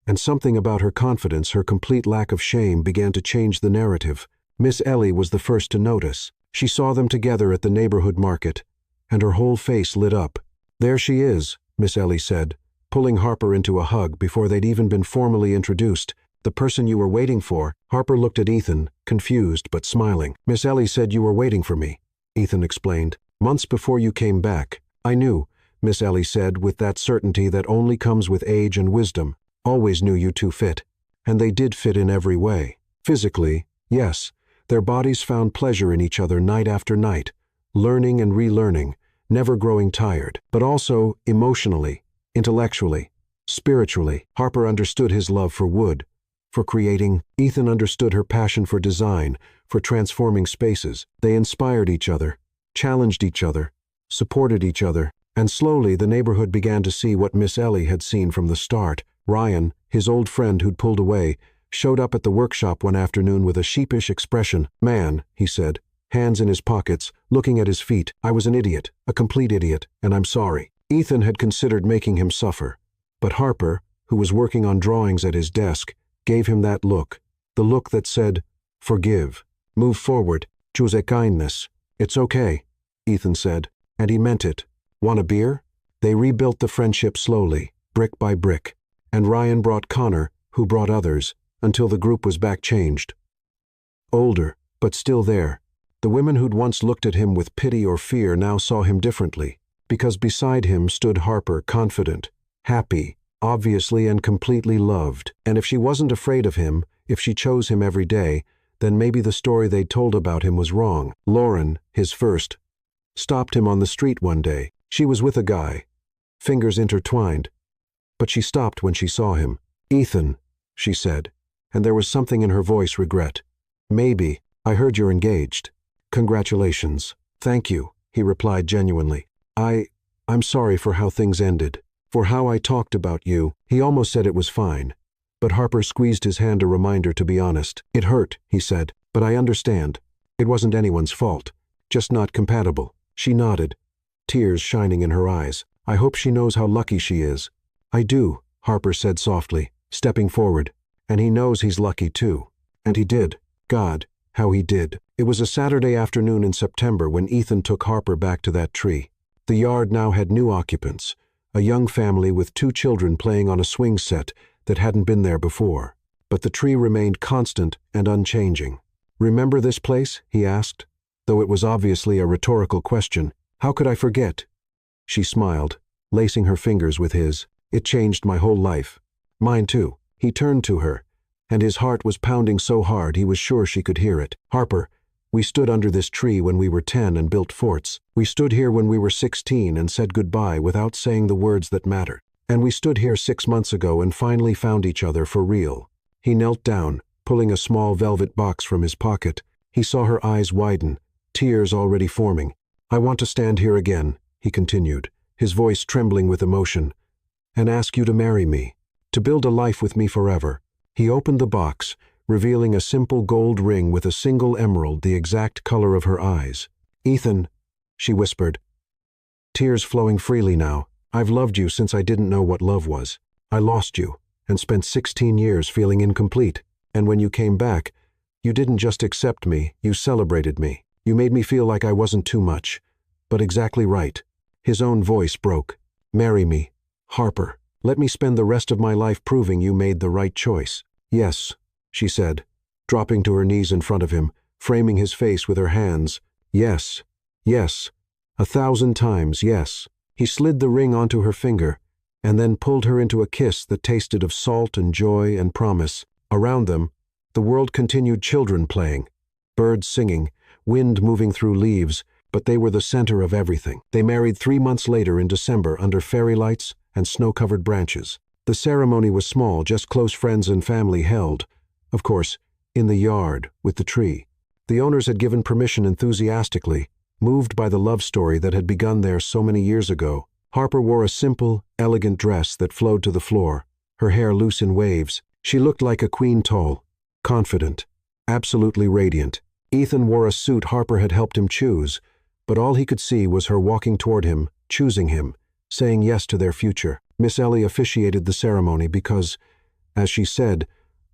and something about her confidence, her complete lack of shame, began to change the narrative. Miss Ellie was the first to notice. She saw them together at the neighborhood market, and her whole face lit up. "There she is," Miss Ellie said, pulling Harper into a hug before they'd even been formally introduced. "The person you were waiting for." Harper looked at Ethan, confused but smiling. "Miss Ellie said you were waiting for me," Ethan explained. "Months before you came back." "I knew," Miss Ellie said with that certainty that only comes with age and wisdom. "Always knew you two fit." And they did fit in every way. Physically, yes, their bodies found pleasure in each other night after night, learning and relearning, never growing tired. But also emotionally, intellectually, spiritually. Harper understood his love for wood, for creating. Ethan understood her passion for design, for transforming spaces. They inspired each other, challenged each other, supported each other, and slowly the neighborhood began to see what Miss Ellie had seen from the start. Ryan, his old friend who'd pulled away, showed up at the workshop one afternoon with a sheepish expression. "Man," he said, hands in his pockets, looking at his feet, "I was an idiot, a complete idiot, and I'm sorry." Ethan had considered making him suffer, but Harper, who was working on drawings at his desk, gave him that look, the look that said, "Forgive, move forward, choose a kindness." "It's okay," Ethan said. And he meant it. "Want a beer?" They rebuilt the friendship slowly, brick by brick, and Ryan brought Connor, who brought others, until the group was back changed. Older, but still there. The women who'd once looked at him with pity or fear now saw him differently, because beside him stood Harper, confident, happy, obviously and completely loved. And if she wasn't afraid of him, if she chose him every day, then maybe the story they'd told about him was wrong. Lauren, his first, stopped him on the street one day. She was with a guy, fingers intertwined, but she stopped when she saw him. "Ethan," she said, and there was something in her voice regret. "Maybe. I heard you're engaged. Congratulations." "Thank you," he replied genuinely. I'm sorry for how things ended, for how I talked about you." He almost said it was fine, but Harper squeezed his hand a reminder to be honest. "It hurt," he said, "but I understand. It wasn't anyone's fault, just not compatible." She nodded, tears shining in her eyes. "I hope she knows how lucky she is." "I do," Harper said softly, stepping forward. "And he knows he's lucky too." And he did. God, how he did. It was a Saturday afternoon in September when Ethan took Harper back to that tree. The yard now had new occupants, a young family with 2 children playing on a swing set that hadn't been there before. But the tree remained constant and unchanging. "Remember this place?" he asked, though it was obviously a rhetorical question. "How could I forget?" She smiled, lacing her fingers with his. "It changed my whole life." "Mine too." He turned to her, and his heart was pounding so hard he was sure she could hear it. "Harper, we stood under this tree when we were 10 and built forts. We stood here when we were 16 and said goodbye without saying the words that matter. And we stood here 6 months ago and finally found each other for real." He knelt down, pulling a small velvet box from his pocket. He saw her eyes widen, tears already forming. "I want to stand here again," he continued, his voice trembling with emotion, "and ask you to marry me, to build a life with me forever." He opened the box, revealing a simple gold ring with a single emerald the exact color of her eyes. "Ethan," she whispered, tears flowing freely now, "I've loved you since I didn't know what love was. I lost you, and spent 16 years feeling incomplete. And when you came back, you didn't just accept me, you celebrated me. You made me feel like I wasn't too much, but exactly right." His own voice broke. "Marry me, Harper. Let me spend the rest of my life proving you made the right choice." "Yes," she said, dropping to her knees in front of him, framing his face with her hands. "Yes, yes, 1,000 times yes." He slid the ring onto her finger, and then pulled her into a kiss that tasted of salt and joy and promise. Around them, the world continued, children playing, birds singing, wind moving through leaves, but they were the center of everything. They married 3 months later in December under fairy lights and snow-covered branches. The ceremony was small, just close friends and family held, of course, in the yard with the tree. The owners had given permission enthusiastically, moved by the love story that had begun there so many years ago. Harper wore a simple, elegant dress that flowed to the floor, her hair loose in waves. She looked like a queen, tall, confident, absolutely radiant. Ethan wore a suit Harper had helped him choose, but all he could see was her walking toward him, choosing him, saying yes to their future. Miss Ellie officiated the ceremony because, as she said,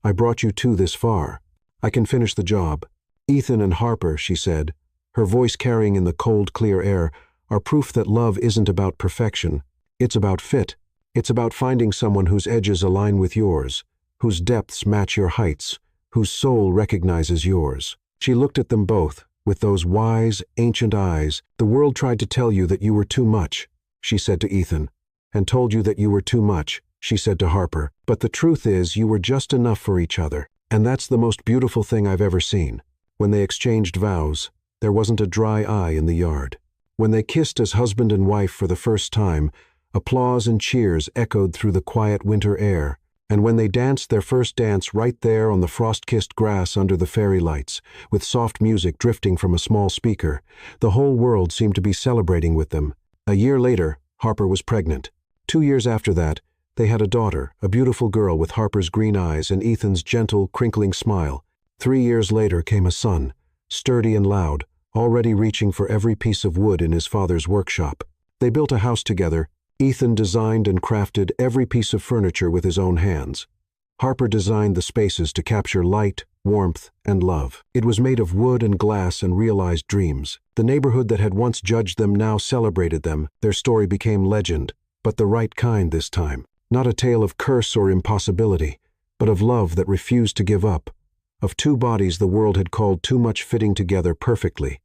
"I brought you 2 this far. I can finish the job." "Ethan and Harper," she said, her voice carrying in the cold, clear air, "are proof that love isn't about perfection. It's about fit. It's about finding someone whose edges align with yours, whose depths match your heights, whose soul recognizes yours." She looked at them both, with those wise, ancient eyes. "The world tried to tell you that you were too much," she said to Ethan, "and told you that you were too much," she said to Harper. "But the truth is you were just enough for each other. And that's the most beautiful thing I've ever seen." When they exchanged vows, there wasn't a dry eye in the yard. When they kissed as husband and wife for the first time, applause and cheers echoed through the quiet winter air. And when they danced their first dance right there on the frost-kissed grass under the fairy lights, with soft music drifting from a small speaker, the whole world seemed to be celebrating with them. A year later, Harper was pregnant. 2 years after that, they had a daughter, a beautiful girl with Harper's green eyes and Ethan's gentle, crinkling smile. 3 years later came a son, sturdy and loud, already reaching for every piece of wood in his father's workshop. They built a house together. Ethan designed and crafted every piece of furniture with his own hands. Harper designed the spaces to capture light, warmth, and love. It was made of wood and glass and realized dreams. The neighborhood that had once judged them now celebrated them. Their story became legend, but the right kind this time. Not a tale of curse or impossibility, but of love that refused to give up. Of 2 bodies the world had called too much fitting together perfectly.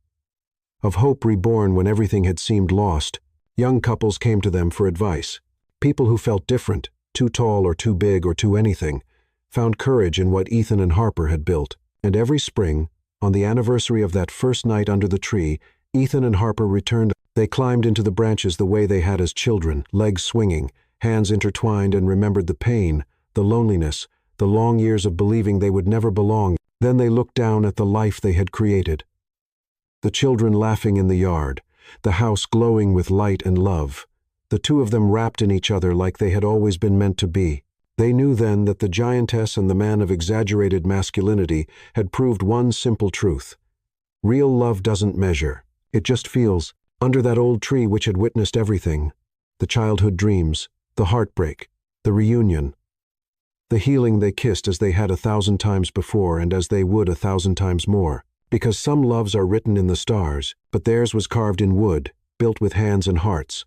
Of hope reborn when everything had seemed lost. Young couples came to them for advice. People who felt different, too tall or too big or too anything, found courage in what Ethan and Harper had built. And every spring, on the anniversary of that first night under the tree, Ethan and Harper returned. They climbed into the branches the way they had as children, legs swinging, hands intertwined, and remembered the pain, the loneliness, the long years of believing they would never belong. Then they looked down at the life they had created. The children laughing in the yard, the house glowing with light and love, the two of them wrapped in each other like they had always been meant to be. They knew then that the giantess and the man of exaggerated masculinity had proved one simple truth. Real love doesn't measure. It just feels. Under that old tree which had witnessed everything, the childhood dreams, the heartbreak, the reunion, the healing they kissed as they had 1,000 times before and as they would 1,000 times more. Because some loves are written in the stars, but theirs was carved in wood, built with hands and hearts,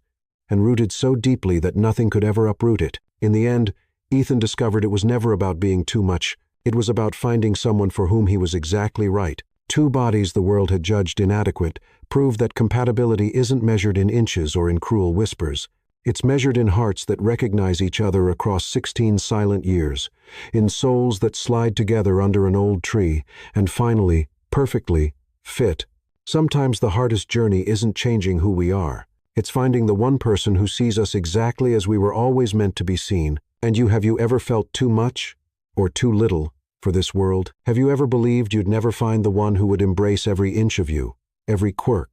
and rooted so deeply that nothing could ever uproot it. In the end, Ethan discovered it was never about being too much. It was about finding someone for whom he was exactly right. Two bodies the world had judged inadequate proved that compatibility isn't measured in inches or in cruel whispers. It's measured in hearts that recognize each other across 16 silent years, in souls that slide together under an old tree, and finally, perfectly, fit. Sometimes the hardest journey isn't changing who we are. It's finding the one person who sees us exactly as we were always meant to be seen. And have you ever felt too much or too little for this world? Have you ever believed you'd never find the one who would embrace every inch of you, every quirk,